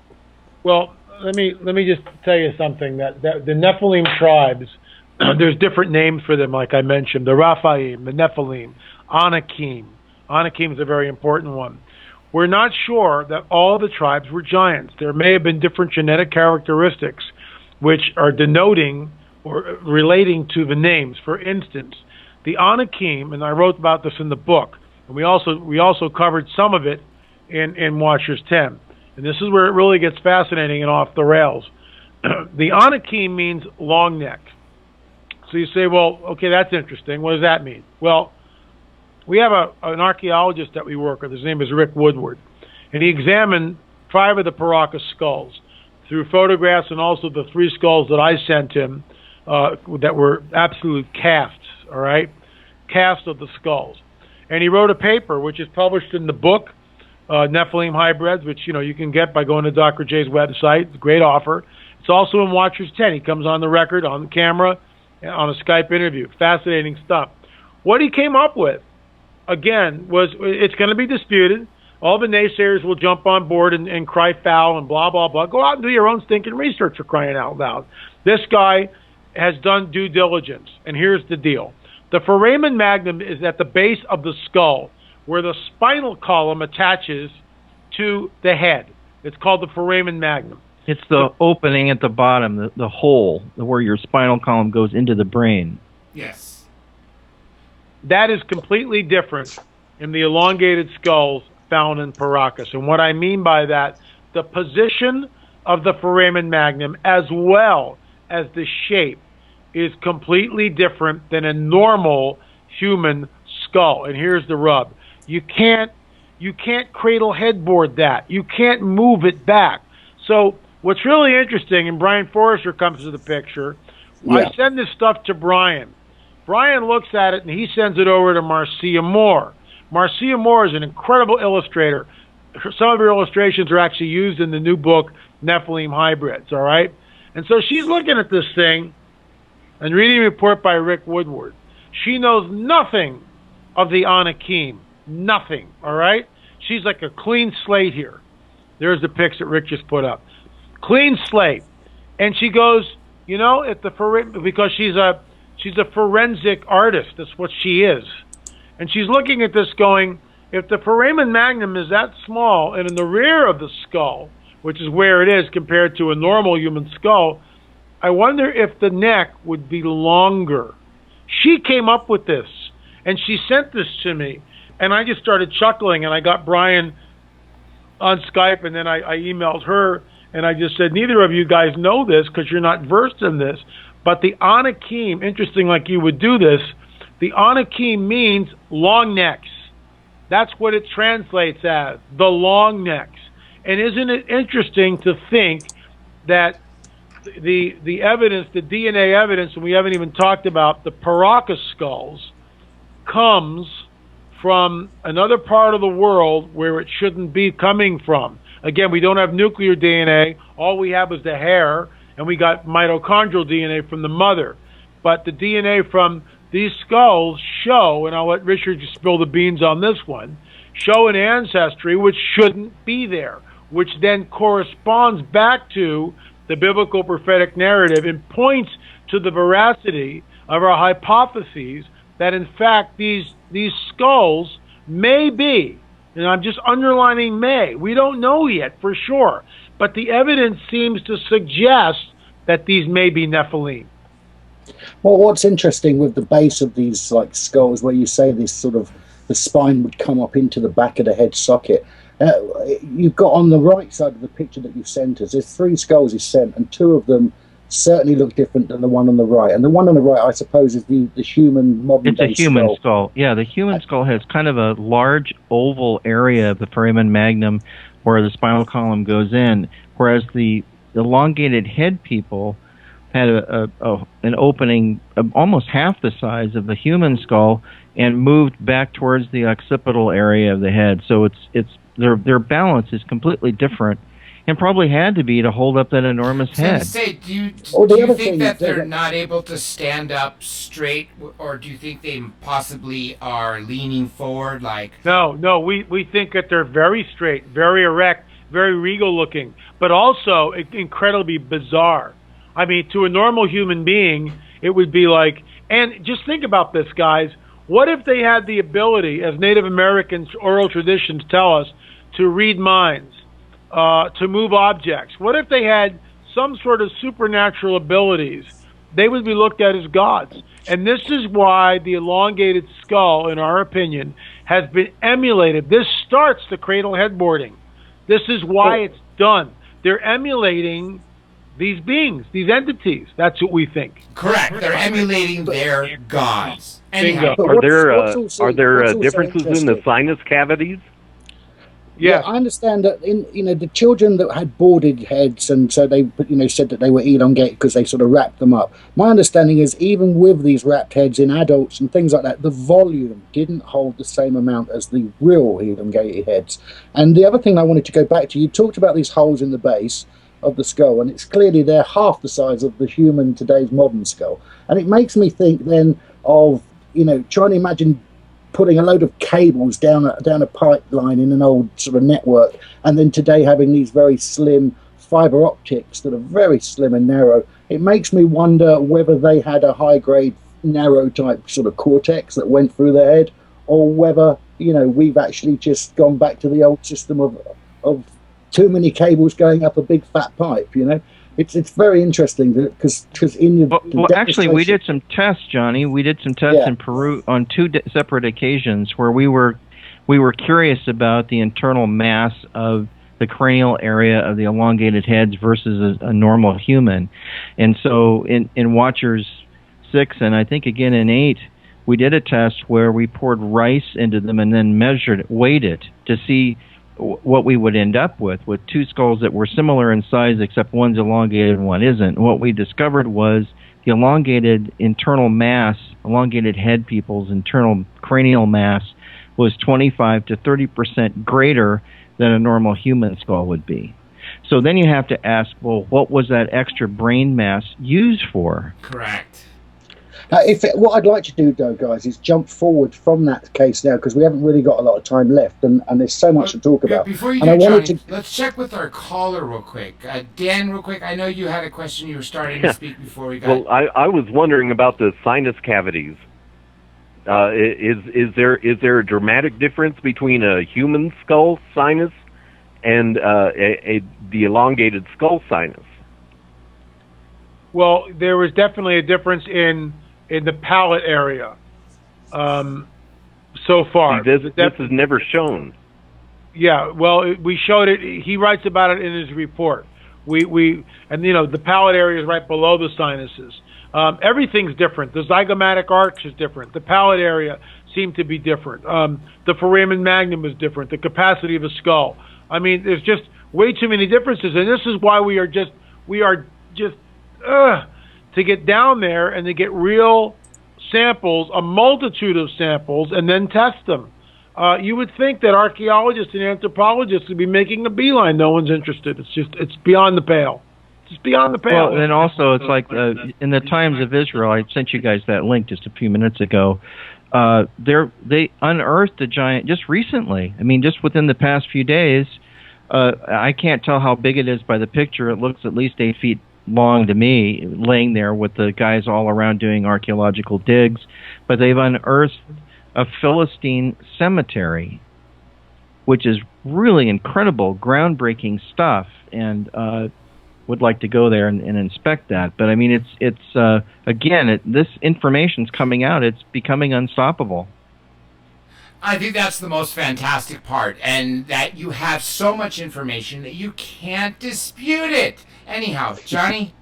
Well, let me just tell you something. That the Nephilim tribes, there's different names for them, like I mentioned. The Raphaim, the Nephilim, Anakim. Anakim is a very important one. We're not sure that all the tribes were giants. There may have been different genetic characteristics which are denoting or relating to the names. For instance, the Anakim, and I wrote about this in the book, and we also covered some of it in Watchers 10. And this is where it really gets fascinating and off the rails. The Anakim means long neck. So you say, well, okay, that's interesting. What does that mean? Well, we have an archaeologist that we work with. His name is Rick Woodward. And he examined 5 of the Paracas skulls through photographs and also the 3 skulls that I sent him that were absolute casts, all right? Casts of the skulls. And he wrote a paper, which is published in the book, Nephilim Hybrids, which you can get by going to Dr. J's website. It's a great offer. It's also in Watchers 10. He comes on the record, on the camera, on a Skype interview. Fascinating stuff. What he came up with, again, was it's going to be disputed. All the naysayers will jump on board and cry foul and blah, blah, blah. Go out and do your own stinking research, for crying out loud. This guy has done due diligence, and here's the deal. The foramen magnum is at the base of the skull, where the spinal column attaches to the head. It's called the foramen magnum. It's the opening at the bottom, the hole where your spinal column goes into the brain. Yes. That is completely different in the elongated skulls found in Paracas. And what I mean by that, the position of the foramen magnum as well as the shape is completely different than a normal human skull. And here's the rub. You can't cradle headboard that. You can't move it back. So what's really interesting, and Brian Forrester comes to the picture, I send this stuff to Brian. Brian looks at it and he sends it over to Marcia Moore. Marcia Moore is an incredible illustrator. Some of her illustrations are actually used in the new book, Nephilim Hybrids, all right? And so she's looking at this thing and reading a report by Rick Woodward. She knows nothing of the Anakim. Nothing, all right? She's like a clean slate here. There's the pics that Rick just put up. Clean slate. And she goes, at the because she's a forensic artist. That's what she is. And she's looking at this going, if the foramen magnum is that small and in the rear of the skull, which is where it is compared to a normal human skull, I wonder if the neck would be longer. She came up with this, and she sent this to me. And I just started chuckling, and I got Brian on Skype, and then I emailed her, and I just said, neither of you guys know this because you're not versed in this, but the Anakim, interesting like you would do this, the Anakim means long necks. That's what it translates as, the long necks. And isn't it interesting to think that the evidence, the DNA evidence, and we haven't even talked about the Paracas skulls, comes from another part of the world where it shouldn't be coming from. Again, we don't have nuclear DNA. All we have is the hair, and we got mitochondrial DNA from the mother. But the DNA from these skulls show, and I'll let Richard spill the beans on this one, show an ancestry which shouldn't be there, which then corresponds back to the biblical prophetic narrative and points to the veracity of our hypotheses that, in fact, these skulls may be, and I'm just underlining may, we don't know yet for sure, but the evidence seems to suggest that these may be Nephilim. Well, what's interesting with the base of these like skulls, where you say this sort of the spine would come up into the back of the head socket, you've got on the right side of the picture that you've sent us, there's 3 skulls you sent, and 2 of them certainly look different than the one on the right. And the one on the right, I suppose, is the human modern day skull. It's a human skull. Yeah, the human skull has kind of a large oval area of the foramen magnum where the spinal column goes in, whereas the elongated head people had an opening of almost half the size of the human skull and moved back towards the occipital area of the head. So it's their balance is completely different, and probably had to be to hold up that enormous head. Do you think that they're not able to stand up straight, or do you think they possibly are leaning forward? No, we think that they're very straight, very erect, very regal looking, but also incredibly bizarre. I mean, to a normal human being, it would be like, and just think about this, guys. What if they had the ability, as Native Americans' oral traditions tell us, to read minds, to move objects? What if they had some sort of supernatural abilities? They would be looked at as gods. And this is why the elongated skull, in our opinion, has been emulated. This starts the cradle headboarding. This is why it's done. They're emulating these beings, these entities. That's what we think. Correct. They're emulating their gods. Bingo. Are there differences in the sinus cavities? Yeah, I understand that the children that had boarded heads, and so they said that they were elongated because they sort of wrapped them up. My understanding is even with these wrapped heads in adults and things like that, the volume didn't hold the same amount as the real elongated heads. And the other thing I wanted to go back to, you talked about these holes in the base of the skull, and it's clearly they're half the size of the human today's modern skull. And it makes me think then of trying to imagine putting a load of cables down a pipeline in an old sort of network, and then today having these very slim fiber optics that are very slim and narrow. It makes me wonder whether they had a high grade narrow type sort of cortex that went through their head, or whether we've actually just gone back to the old system of too many cables going up a big fat pipe. It's very interesting because in actually we did some tests, Johnny. We did some tests in Peru on 2 separate occasions where we were curious about the internal mass of the cranial area of the elongated heads versus a normal human. And so in Watchers 6 and I think again in 8, we did a test where we poured rice into them and then weighed it to see what we would end up with 2 skulls that were similar in size except one's elongated and one isn't. And what we discovered was the elongated head people's internal cranial mass was 25 to 30% greater than a normal human skull would be. So then you have to ask, well, what was that extra brain mass used for? Correct. What I'd like to do, though, guys, is jump forward from that case now, because we haven't really got a lot of time left, and there's so much to talk about. Before you do, Johnny, let's check with our caller real quick. Dan, real quick, I know you had a question you were starting to speak before we got... Well, I was wondering about the sinus cavities. Is there a dramatic difference between a human skull sinus and the elongated skull sinus? Well, there was definitely a difference in the palate area so far. See, this is never shown. Yeah, well, we showed it. He writes about it in his report. The palate area is right below the sinuses. Everything's different. The zygomatic arch is different. The palate area. seemed to be different. The foramen magnum was different. The capacity of a skull. I mean, there's just way too many differences, and this is why we are just to get down there and to get real samples, a multitude of samples, and then test them. You would think that archaeologists and anthropologists would be making a beeline. No one's interested. It's beyond the pale. It's beyond the pale. Well, and also it's like in the Times of Israel, I sent you guys that link just a few minutes ago. They unearthed a giant just recently. I mean, just within the past few days. I can't tell how big it is by the picture. It looks at least 8 feet long to me, laying there with the guys all around doing archaeological digs. But they've unearthed a Philistine cemetery, which is really incredible, groundbreaking stuff, and would like to go there and inspect that. But I mean, it's again, this information's coming out. It's becoming unstoppable. I think that's the most fantastic part, and that you have so much information that you can't dispute it. Anyhow, Johnny?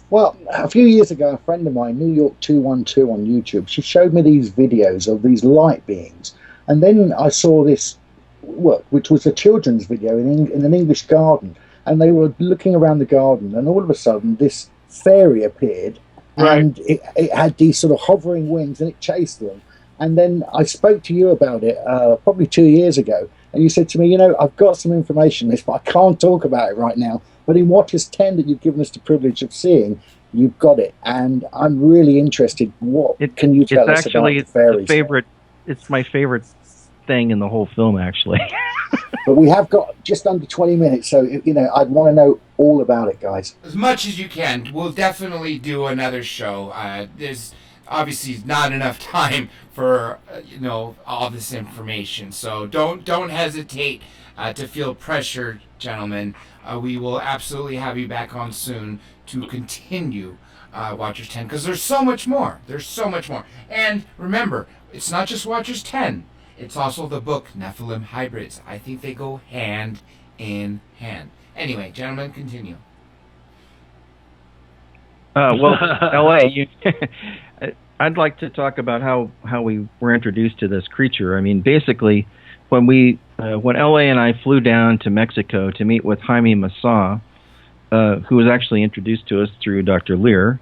Well, a few years ago, a friend of mine, New York 212 on YouTube, she showed me these videos of these light beings. And then I saw this work, which was a children's video in an English garden. And they were looking around the garden, and all of a sudden, this fairy appeared, and it had these sort of hovering wings, and it chased them. And then I spoke to you about it probably 2 years ago, and you said to me, I've got some information on this, but I can't talk about it right now. But in Watchers 10 that you've given us the privilege of seeing, you've got it. And I'm really interested. What can you tell us about the fairies? It's my favorite thing in the whole film, actually. But we have got just under 20 minutes, so, I'd want to know all about it, guys. As much as you can. We'll definitely do another show. There's obviously not enough time for all this information, so don't hesitate to feel pressure, gentlemen. We will absolutely have you back on soon to continue Watchers 10, because there's so much more. And remember, it's not just Watchers 10, it's also the book Nephilim Hybrids. I think they go hand in hand. Anyway, gentlemen, continue. Well, L.A., I'd like to talk about how we were introduced to this creature. I mean, basically, when L.A. and I flew down to Mexico to meet with Jaime Massah, who was actually introduced to us through Dr. Lear,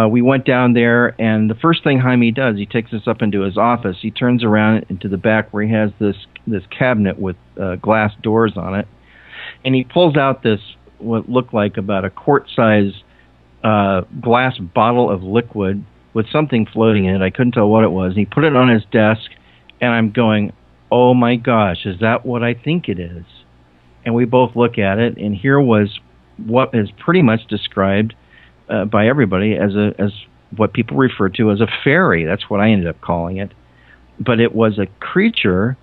we went down there, and the first thing Jaime does, he takes us up into his office. He turns around into the back where he has this cabinet with glass doors on it, and he pulls out this, what looked like about a quart-size glass bottle of liquid with something floating in it. I couldn't tell what it was. He put it on his desk, and I'm going, oh my gosh, is that what I think it is? And we both look at it, and here was what is pretty much described by everybody as what people refer to as a fairy. That's what I ended up calling it. But it was a creature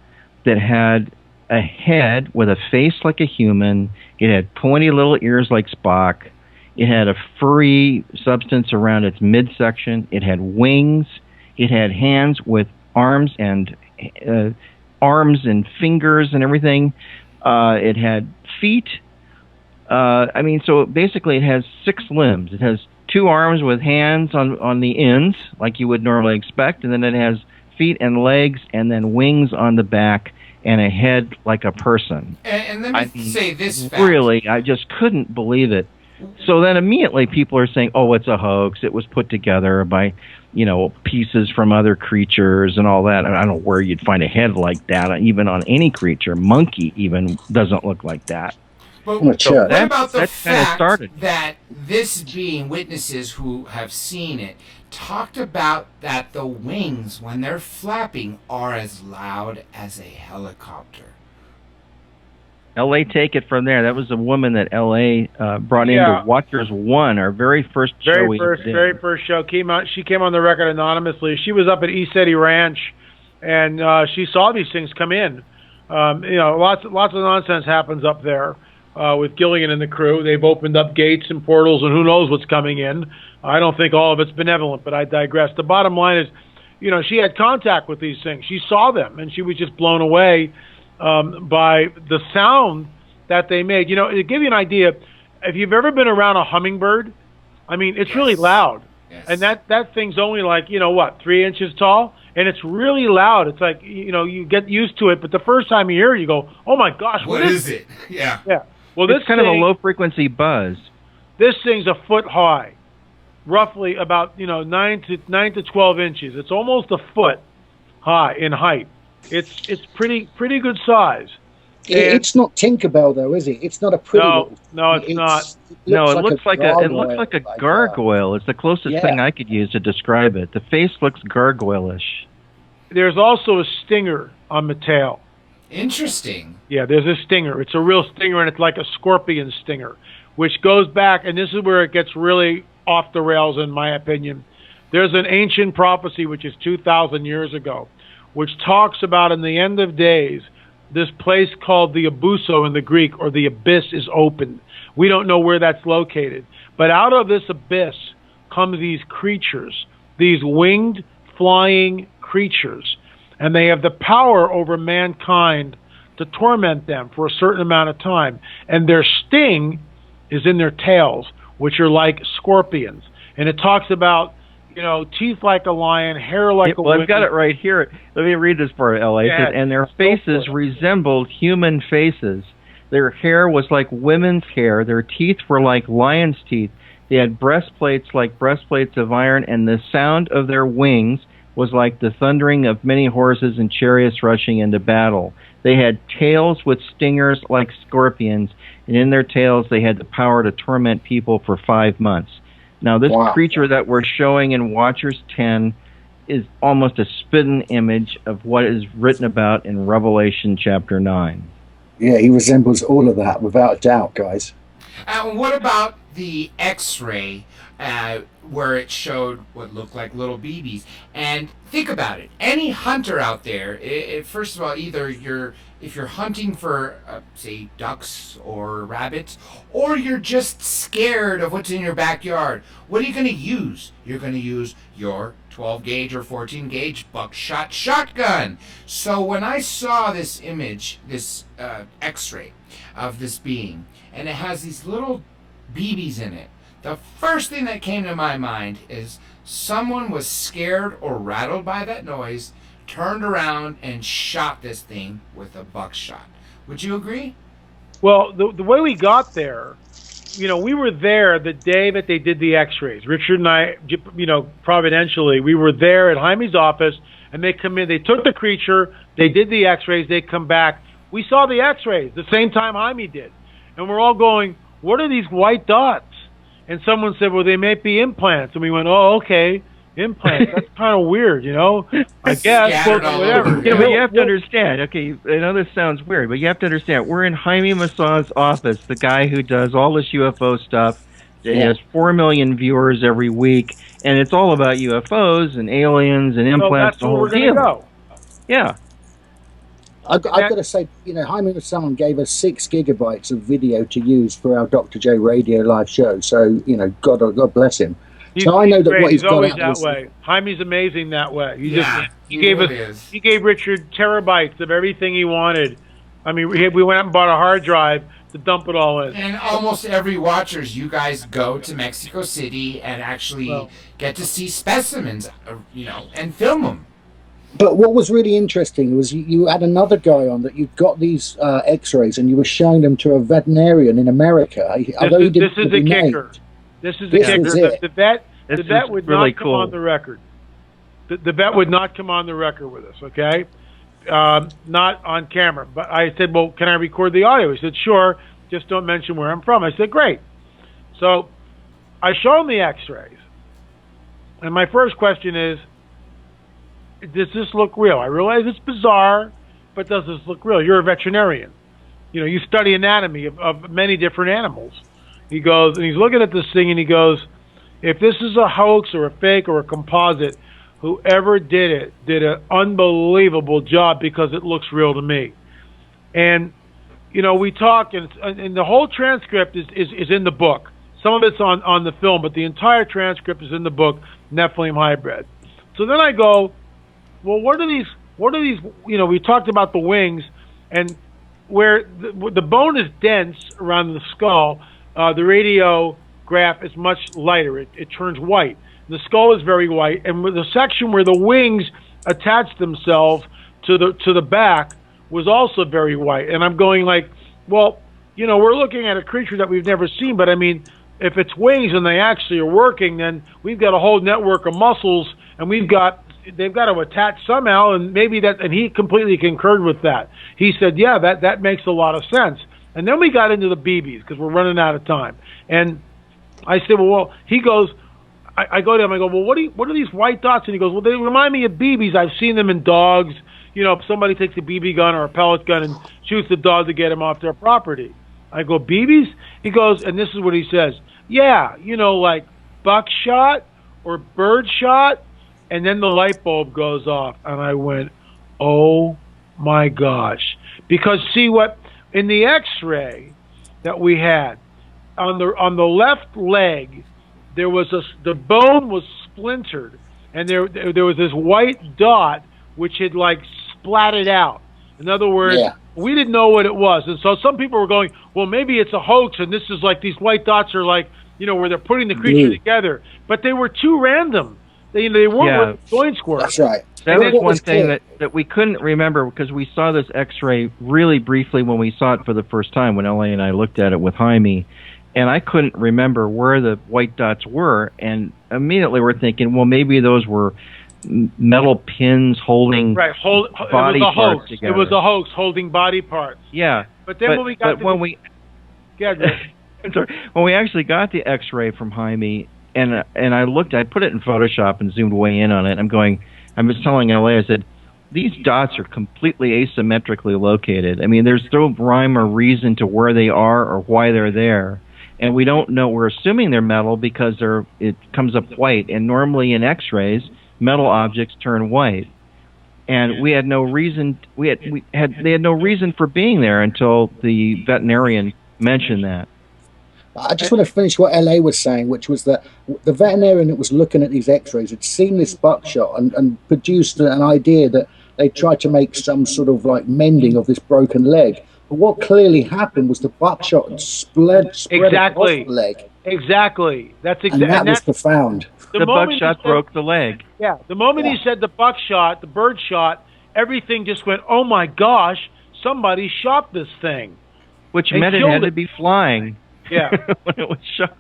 that had a head with a face like a human. It had pointy little ears like Spock. It had a furry substance around its midsection. It had wings. It had hands with arms and fingers and everything. It had feet. So basically it has 6 limbs. It has 2 arms with hands on the ends, like you would normally expect, and then it has feet and legs, and then wings on the back, and a head like a person. And let me say this fact. Really, I just couldn't believe it. So then immediately people are saying, oh, it's a hoax. It was put together by, pieces from other creatures and all that. And I don't know where you'd find a head like that, even on any creature. Monkey even doesn't look like that. But what about the fact that this being, witnesses who have seen it, talked about that the wings, when they're flapping, are as loud as a helicopter? L.A. take it from there. That was a woman that L.A. brought into Watchers 1, our very first show. Very first show. She came on the record anonymously. She was up at East Eddy Ranch, and she saw these things come in. Lots of nonsense happens up there with Gilligan and the crew. They've opened up gates and portals, and who knows what's coming in. I don't think all of it's benevolent, but I digress. The bottom line is, she had contact with these things. She saw them, and she was just blown away by the sound that they made. To give you an idea, if you've ever been around a hummingbird, it's really loud. Yes. And that thing's only 3 inches tall, and it's really loud. It's like, you get used to it, but the first time you hear it, you go, "Oh my gosh, what is it?" Yeah. Yeah. Well, it's kind of a low frequency buzz. This thing's a foot high, roughly about 9 to 12 inches. It's almost a foot high in height. It's pretty good size. It's not Tinkerbell though, is it? It's not a pretty. No, it's not. It looks like a gargoyle. It's the closest thing I could use to describe it. The face looks gargoyle-ish. There's also a stinger on the tail. Interesting. Yeah, there's a stinger. It's a real stinger, and it's like a scorpion stinger, which goes back, and this is where it gets really off the rails, in my opinion. There's an ancient prophecy, which is 2,000 years ago, which talks about in the end of days, this place called the Abuso in the Greek, or the abyss, is opened. We don't know where that's located. But out of this abyss come these creatures, these winged, flying creatures. And they have the power over mankind to torment them for a certain amount of time. And their sting is in their tails, which are like scorpions. And it talks about, teeth like a lion, hair like a I've got it right here. Let me read this for you, L.A. Yeah, and their faces resembled human faces. Their hair was like women's hair. Their teeth were like lion's teeth. They had breastplates like breastplates of iron, and the sound of their wings was like the thundering of many horses and chariots rushing into battle. They had tails with stingers like scorpions, and in their tails they had the power to torment people for 5 months. Now, this creature that we're showing in Watchers 10 is almost a spitting image of what is written about in Revelation chapter 9. Yeah, he resembles all of that, without a doubt, guys. What about the X-ray where it showed what looked like little BBs? And think about it. Any hunter out there, first of all, either if you're hunting for, say, ducks or rabbits, or you're just scared of what's in your backyard, what are you going to use? You're going to use your 12-gauge or 14-gauge buckshot shotgun. So when I saw this image, this X-ray of this being, and it has these little BBs in it, the first thing that came to my mind is someone was scared or rattled by that noise, turned around and shot this thing with a buckshot. Would you agree? Well, the way we got there, we were there the day that they did the X-rays. Richard and I, providentially, we were there at Jaime's office, and they come in. They took the creature. They did the X-rays. They come back. We saw the X-rays the same time Jaime did, and we're all going, "What are these white dots?" And someone said, "Well, they may be implants." And we went, "Oh, okay, implants. That's kind of weird, I guess, whatever." Yeah, but you have to understand. Okay, I know this sounds weird, but you have to understand. We're in Jaime Maussan's office, the guy who does all this UFO stuff. He has 4 million viewers every week, and it's all about UFOs and aliens and implants. So that's where we're going to go. Yeah. I've got to say, Jaime Maussan gave us 6 gigabytes of video to use for our Dr. J Radio live show. So, God bless him. So I know that what he's always that way. Jaime's amazing that way. He gave Richard terabytes of everything he wanted. I mean, we went out and bought a hard drive to dump it all in. And almost every Watchers, you guys go to Mexico City and actually get to see specimens, and film them. But what was really interesting was you had another guy on that you'd got these X-rays and you were showing them to a veterinarian in America. This is the kicker. The vet would not come on the record. The vet would not come on the record with us, okay? Not on camera. But I said, "Well, can I record the audio?" He said, "Sure, just don't mention where I'm from." I said, "Great." So I show him the X-rays. And my first question is, does this look real? I realize it's bizarre, but does this look real? You're a veterinarian. You study anatomy of many different animals. He goes, and he's looking at this thing, and he goes, "If this is a hoax or a fake or a composite, whoever did it did an unbelievable job because it looks real to me." And, we talk, and the whole transcript is in the book. Some of it's on the film, but the entire transcript is in the book, Nephilim Hybrid. So then I go, well, what are these, we talked about the wings, and where the bone is dense around the skull, the radiograph is much lighter. It turns white. The skull is very white, and with the section where the wings attached themselves to the back was also very white. And I'm going like, well, you know, we're looking at a creature that we've never seen, but I mean, if it's wings and they actually are working, then we've got a whole network of muscles, and they've got to attach somehow, and maybe that. And he completely concurred with that. He said, "Yeah, that makes a lot of sense." And then we got into the BBs because we're running out of time. And I said, "Well," he goes, I go to him. I go, "Well, what are these white dots?" And he goes, "Well, they remind me of BBs. I've seen them in dogs. You know, if somebody takes a BB gun or a pellet gun and shoots the dog to get him off their property." I go, "BBs?" He goes, and this is what he says. "Yeah, you know, like buckshot or birdshot." And then the light bulb goes off, and I went, "Oh my gosh!" Because see what in the X-ray that we had on the left leg, there was the bone was splintered, and there was this white dot which had like splatted out. In other words, we didn't know what it was, and so some people were going, "Well, maybe it's a hoax, and this is like these white dots are like, you know, where they're putting the creature together." But they were too random. They weren't where the joints were. That's right. That was one thing that we couldn't remember because we saw this X-ray really briefly when we saw it for the first time when L.A. and I looked at it with Jaime, and I couldn't remember where the white dots were, and immediately we're thinking, well, maybe those were metal pins holding body parts together. It was a hoax holding body parts. Yeah. But then when we got when we actually got the X-ray from Jaime, and I put it in Photoshop and zoomed way in on it. I was telling LA, I said, these dots are completely asymmetrically located. I mean, there's no rhyme or reason to where they are or why they're there. And we don't know, we're assuming they're metal because it comes up white. And normally in X-rays, metal objects turn white. And we had no reason, they had no reason for being there until the veterinarian mentioned that. I just want to finish what LA was saying, which was that the veterinarian that was looking at these X-rays had seen this buckshot and produced an idea that they tried to make some sort of like mending of this broken leg. But what clearly happened was the buckshot spread across the leg. Exactly. That's exactly. And that was profound. The buckshot broke the leg. Yeah. The moment he said the buckshot, the bird shot, everything just went, "Oh my gosh, somebody shot this thing." Which meant it had to be flying. Yeah. When it was shot.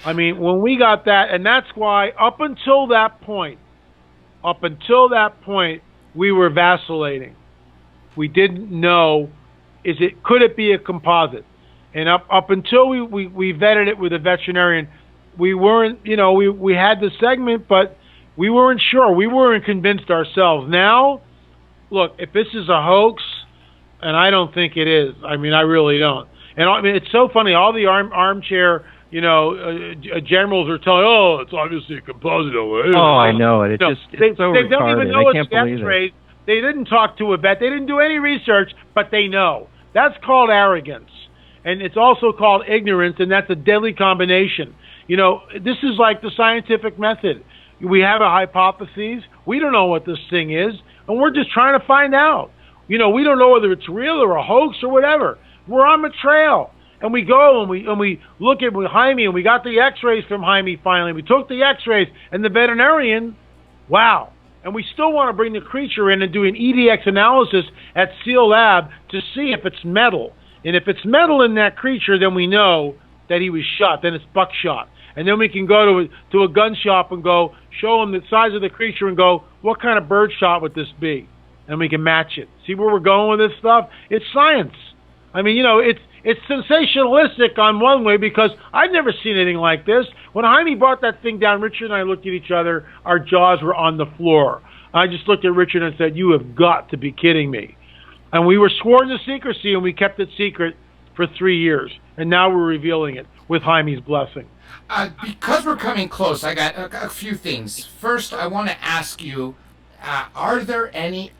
I mean, when we got that, and that's why up until that point, we were vacillating. We didn't know, could it be a composite? And up until we vetted it with a veterinarian, we weren't, you know, we had the segment, but we weren't sure. We weren't convinced ourselves. Now, look, if this is a hoax, and I don't think it is. I mean, I really don't. And I mean, it's so funny. All the armchair, you know, generals are telling, "Oh, it's obviously a composite." Oh, I know it. It's so retarded. Don't even know I can't believe it. They didn't talk to a vet. They didn't do any research, but they know. That's called arrogance, and it's also called ignorance, and that's a deadly combination. You know, this is like the scientific method. We have a hypothesis. We don't know what this thing is, and we're just trying to find out. You know, we don't know whether it's real or a hoax or whatever. We're on the trail, and we go and we look at Jaime, and we got the X-rays from Jaime finally. We took the X-rays, and the veterinarian, wow. And we still want to bring the creature in and do an EDX analysis at Seal Lab to see if it's metal. And if it's metal in that creature, then we know that he was shot. Then it's buckshot. And then we can go to a gun shop and go show them the size of the creature and go, what kind of bird shot would this be? And we can match it. See where we're going with this stuff? It's science. I mean, you know, it's sensationalistic on one way because I've never seen anything like this. When Jaime brought that thing down, Richard and I looked at each other. Our jaws were on the floor. I just looked at Richard and said, "You have got to be kidding me." And we were sworn to secrecy, and we kept it secret for 3 years. And now we're revealing it with Jaime's blessing. Because we're coming close, I got a few things. First, I want to ask you, are there any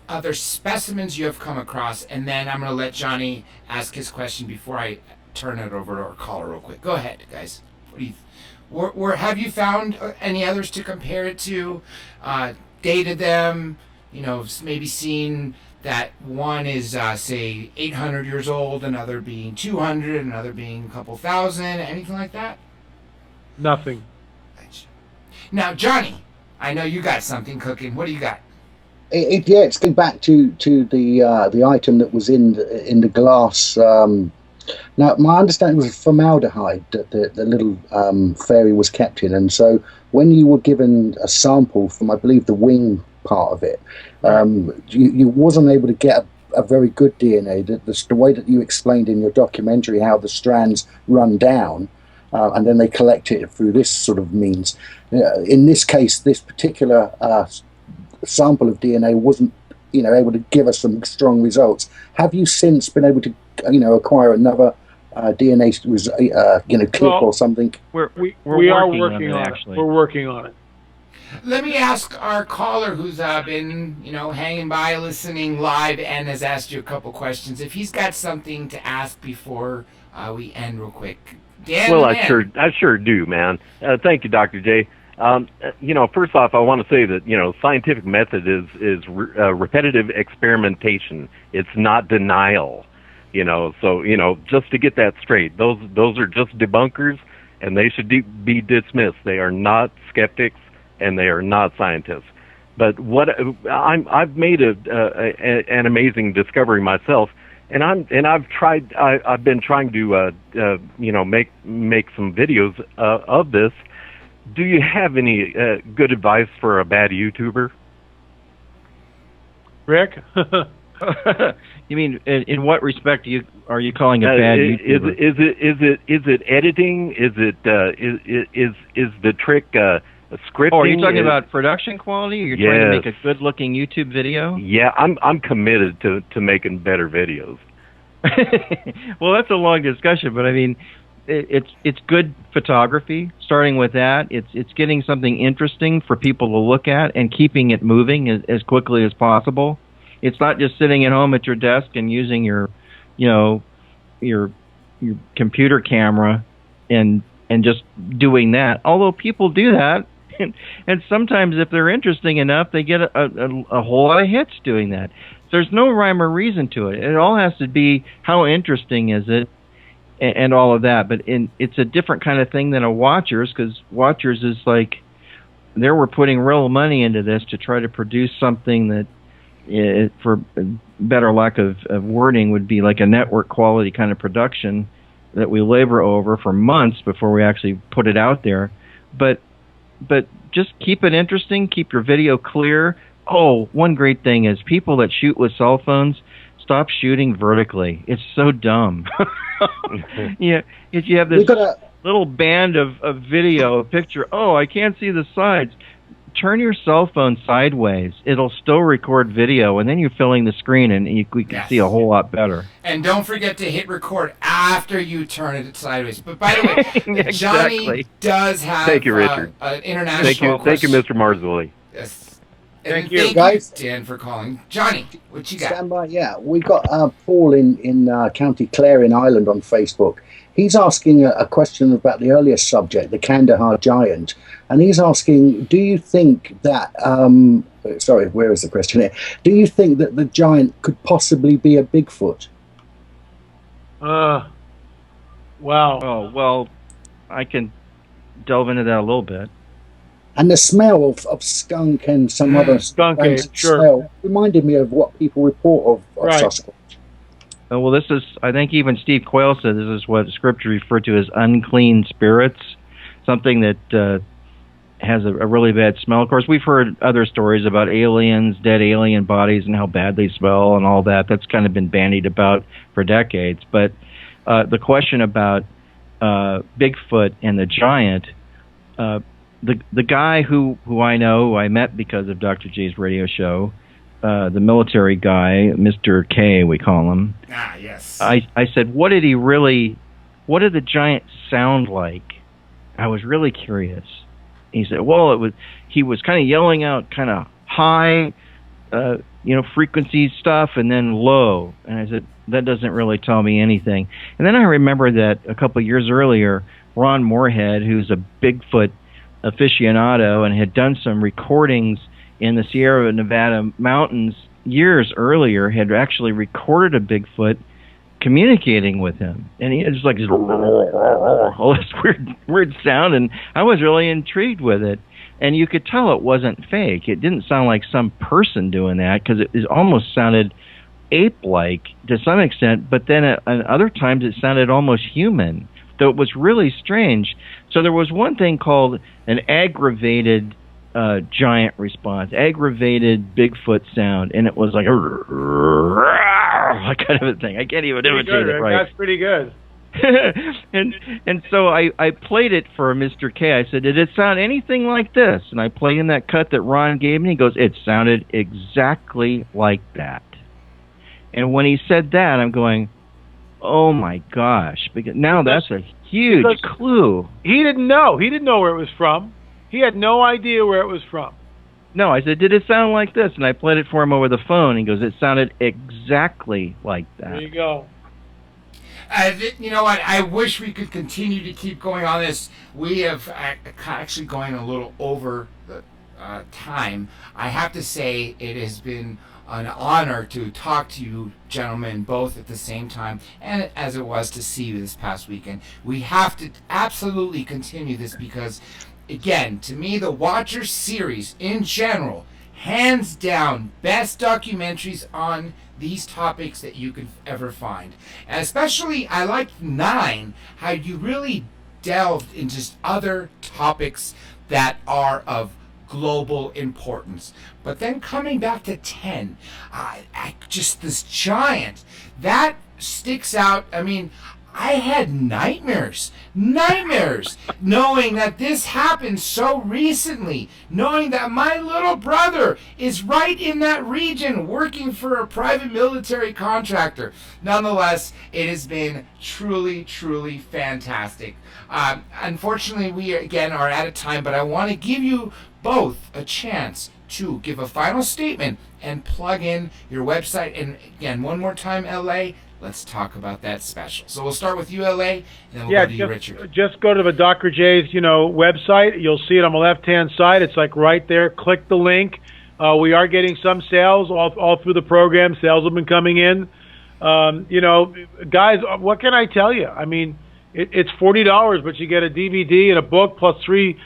other specimens you have come across? And then I'm going to let Johnny ask his question before I turn it over to our caller real quick. Go ahead, guys. Where have you found any others to compare it to? Dated them, you know, maybe seen that one is, say, 800 years old, another being 200, another being a couple thousand, anything like that? Nothing. Now, Johnny, I know you got something cooking. What do you got? It's going back to the item that was in the glass. Now, my understanding was formaldehyde that the little fairy was kept in, and so when you were given a sample from, I believe, the wing part of it, you wasn't able to get a very good DNA. The way that you explained in your documentary how the strands run down, and then they collect it through this sort of means. In this case, this particular sample of DNA wasn't, able to give us some strong results. Have you since been able to, acquire another DNA, clip or something? We are working on it. Actually, we're working on it. Let me ask our caller who's been, hanging by, listening live, and has asked you a couple questions, if he's got something to ask before we end real quick. Dan, well, I sure do, man. Thank you, Dr. J. First off, I want to say that, scientific method is repetitive experimentation. It's not denial, so, just to get that straight, those are just debunkers, and they should be dismissed. They are not skeptics, and they are not scientists. But I've made an amazing discovery myself, and I've been trying to make some videos of this. Do you have any good advice for a bad YouTuber? Rick? You mean in what respect are you calling a bad YouTuber? Is it editing? Is the trick scripting? Oh, are you talking about production quality? Or you're trying to make a good-looking YouTube video? Yeah, I'm committed to making better videos. Well, that's a long discussion, but I mean, it's good photography. Starting with that, it's getting something interesting for people to look at and keeping it moving as quickly as possible. It's not just sitting at home at your desk and using your computer camera and just doing that. Although people do that, and sometimes if they're interesting enough, they get a whole lot of hits doing that. There's no rhyme or reason to it. It all has to be how interesting is it, and all of that. But it's a different kind of thing than a Watchers, because Watchers is like they were putting real money into this to try to produce something that, for better lack of wording, would be like a network quality kind of production that we labor over for months before we actually put it out there. But just keep it interesting, keep your video clear. Oh, one great thing is people that shoot with cell phones, stop shooting vertically. It's so dumb. Yeah, if you have this little band of video, a picture, oh, I can't see the sides. Turn your cell phone sideways. It'll still record video, and then you're filling the screen, and we can see a whole lot better. And don't forget to hit record after you turn it sideways. But by the way, exactly. Johnny does have Thank you, Richard. An international Thank you, Mr. Marzulli. Yes. Thank you, guys. Dan, for calling. Johnny, what you got? Stand by. Yeah, we got Paul in County Clare in Ireland on Facebook. He's asking a question about the earlier subject, the Kandahar giant, and he's asking, do you think that sorry, where is the question here? Do you think that the giant could possibly be a Bigfoot? Wow. Oh, well, I can delve into that a little bit. And the smell of skunk and some other skunk ape, sure, smell reminded me of what people report of right. Sasquatch. Well, this is, I think even Steve Quayle said this is what Scripture referred to as unclean spirits, something that has a really bad smell. Of course, we've heard other stories about aliens, dead alien bodies, and how bad they smell and all that. That's kind of been bandied about for decades. But the question about Bigfoot and the giant, the guy who I know, who I met because of Dr. J's radio show, the military guy, Mr. K, we call him. Ah, yes. I said, what did the giant sound like? I was really curious. He said, well, he was kind of yelling out kind of high, frequency stuff, and then low. And I said, that doesn't really tell me anything. And then I remember that a couple of years earlier, Ron Moorhead, who's a Bigfoot aficionado and had done some recordings in the Sierra Nevada mountains years earlier, had actually recorded a Bigfoot communicating with him, and he was like all this weird sound, and I was really intrigued with it. And you could tell it wasn't fake. It didn't sound like some person doing that, because it almost sounded ape-like to some extent, but then at other times it sounded almost human. So it was really strange. So there was one thing called an aggravated giant response, aggravated Bigfoot sound, and it was like that kind of a thing. I can't even imitate it right. That's pretty good. and so I played it for Mr. K. I said, did it sound anything like this? And I played in that cut that Ron gave me. He goes, it sounded exactly like that. And when he said that, I'm going, oh my gosh, because now that's a huge clue. He didn't know. He didn't know where it was from. He had no idea where it was from. No, I said, did it sound like this? And I played it for him over the phone. He goes, it sounded exactly like that. There you go. You know what? I wish we could continue to keep going on this. We have actually going a little over the time. I have to say it has been an honor to talk to you gentlemen both at the same time, and as it was to see you this past weekend. We have to absolutely continue this because, again, to me, the Watcher series in general, hands down, best documentaries on these topics that you could ever find. And especially, I liked 9, how you really delved into other topics that are of global importance. But then coming back to 10, just this giant, that sticks out. I mean, I had nightmares, knowing that this happened so recently, knowing that my little brother is right in that region working for a private military contractor. Nonetheless, it has been truly, truly fantastic. Unfortunately, we again are out of time, but I want to give you both a chance to give a final statement and plug in your website. And again, one more time, LA, let's talk about that special. So we'll start with you, LA, and then we'll go to you, Richard. Just go to the Dr. J's, website. You'll see it on the left-hand side. It's like right there. Click the link. We are getting some sales all through the program. Sales have been coming in. Guys, what can I tell you? I mean, it's $40, but you get a DVD and a book plus three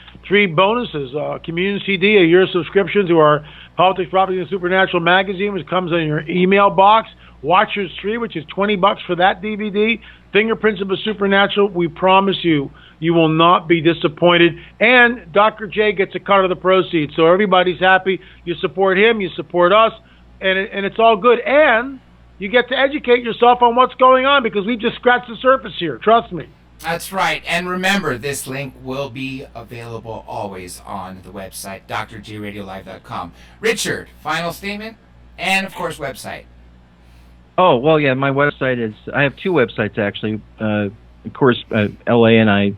bonuses. Community CD, a year subscription to our Politics, Prophecy, and Supernatural magazine, which comes in your email box. Watchers 3, which is $20 for that DVD. Fingerprints of the Supernatural. We promise you, you will not be disappointed. And Dr. J gets a cut of the proceeds. So everybody's happy. You support him, you support us, and it's all good. And you get to educate yourself on what's going on because we just scratched the surface here. Trust me. That's right. And remember, this link will be available always on the website, drjradiolive.com. Richard, final statement, and, of course, website. Oh, well, yeah, my website is, I have 2 websites, actually. Of course, LA and I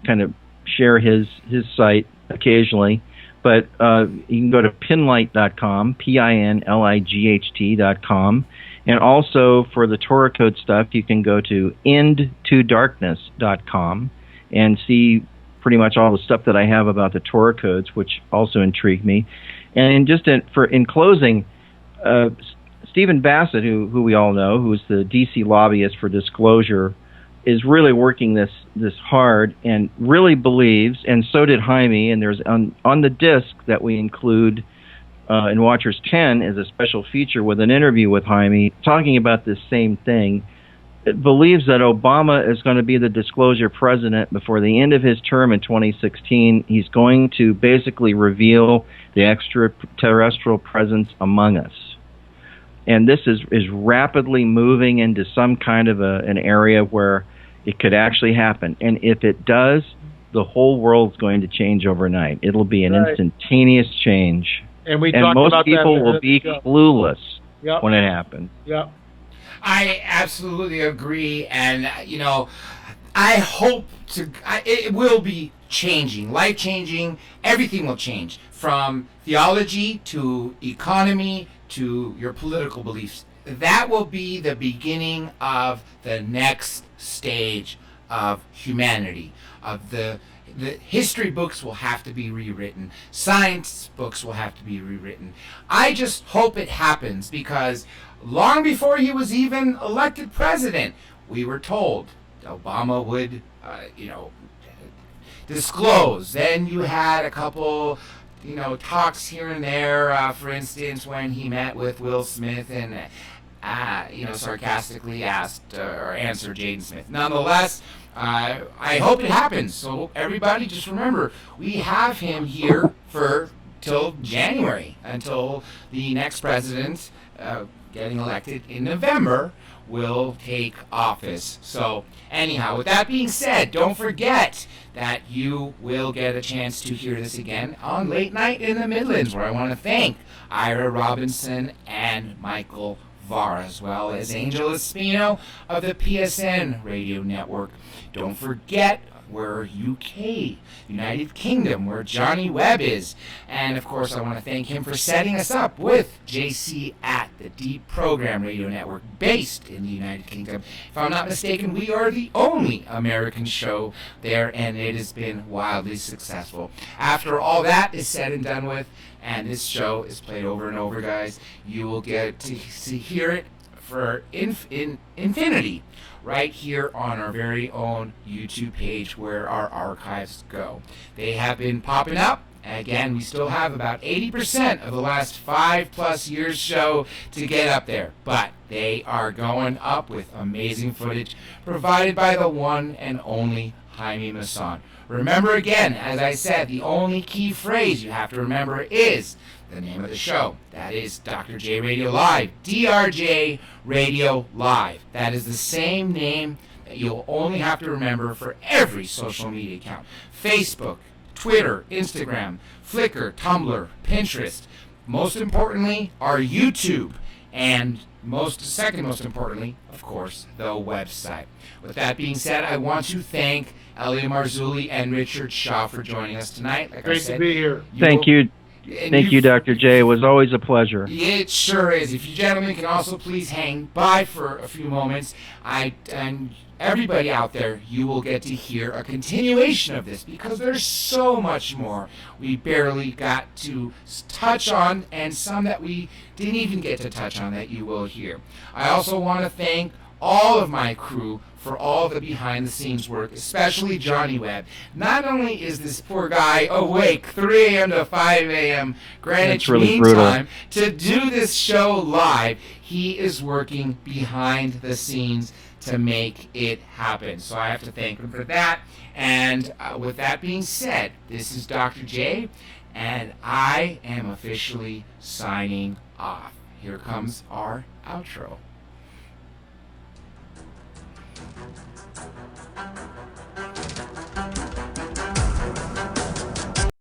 kind of share his site occasionally, but you can go to pinlight.com, pinlight.com. And also for the Torah code stuff, you can go to endtodarkness.com and see pretty much all the stuff that I have about the Torah codes, which also intrigue me. And just in closing, Stephen Bassett, who we all know, who is the DC lobbyist for disclosure, is really working this hard and really believes, and so did Jaime, and there's on the disc that we include in Watchers 10 is a special feature with an interview with Jaime talking about this same thing. It believes that Obama is going to be the disclosure president before the end of his term in 2016. He's going to basically reveal the extraterrestrial presence among us. And this is rapidly moving into some kind of an area where it could actually happen. And if it does, the whole world's going to change overnight. It'll be an instantaneous change. And most people will be clueless when it happens. Yep. I absolutely agree, and I hope it will be changing, life-changing. Everything will change, from theology to economy to your political beliefs. That will be the beginning of the next stage of humanity, of the history books will have to be rewritten. Science books will have to be rewritten. I just hope it happens because long before he was even elected president, we were told Obama would, disclose. Then you had a couple talks here and there. For instance, when he met with Will Smith and sarcastically asked or answered Jaden Smith. Nonetheless, I hope it happens. So everybody, just remember, we have him here for till January, until the next president getting elected in November will take office. So anyhow, with that being said, don't forget that you will get a chance to hear this again on Late Night in the Midlands, where I want to thank Ira Robinson and Michael Vara, as well as Angel Espino of the PSN Radio Network. Don't forget, we're UK, United Kingdom, where Johnny Webb is. And of course, I want to thank him for setting us up with JC at the Deep Program Radio Network, based in the United Kingdom. If I'm not mistaken, we are the only American show there, and it has been wildly successful. After all that is said and done with, and this show is played over and over, guys, you will get to hear it for infinity right here on our very own YouTube page, where our archives go. They have been popping up. Again, we still have about 80% of the last 5+ years show to get up there, but they are going up with amazing footage provided by the one and only Jaime Masson. Remember again, as I said, the only key phrase you have to remember is the name of the show. That is Dr. J Radio Live, DRJ Radio Live. That is the same name that you'll only have to remember for every social media account. Facebook, Twitter, Instagram, Flickr, Tumblr, Pinterest. Most importantly, our YouTube. And second most importantly, of course, the website. With that being said, I want to thank Elia Marzulli and Richard Shaw for joining us tonight. Like Great I said, to be here. Thank you. Thank you, Dr. J. It was always a pleasure. It sure is. If you gentlemen can also please hang by for a few moments, and everybody out there, you will get to hear a continuation of this, because there's so much more we barely got to touch on, and some that we didn't even get to touch on that you will hear. I also want to thank all of my crew for all the behind-the-scenes work, especially Johnny Webb. Not only is this poor guy awake 3 a.m. to 5 a.m. Greenwich Mean Time to do this show live, he is working behind the scenes to make it happen. So I have to thank him for that. And with that being said, this is Dr. J, and I am officially signing off. Here comes our outro.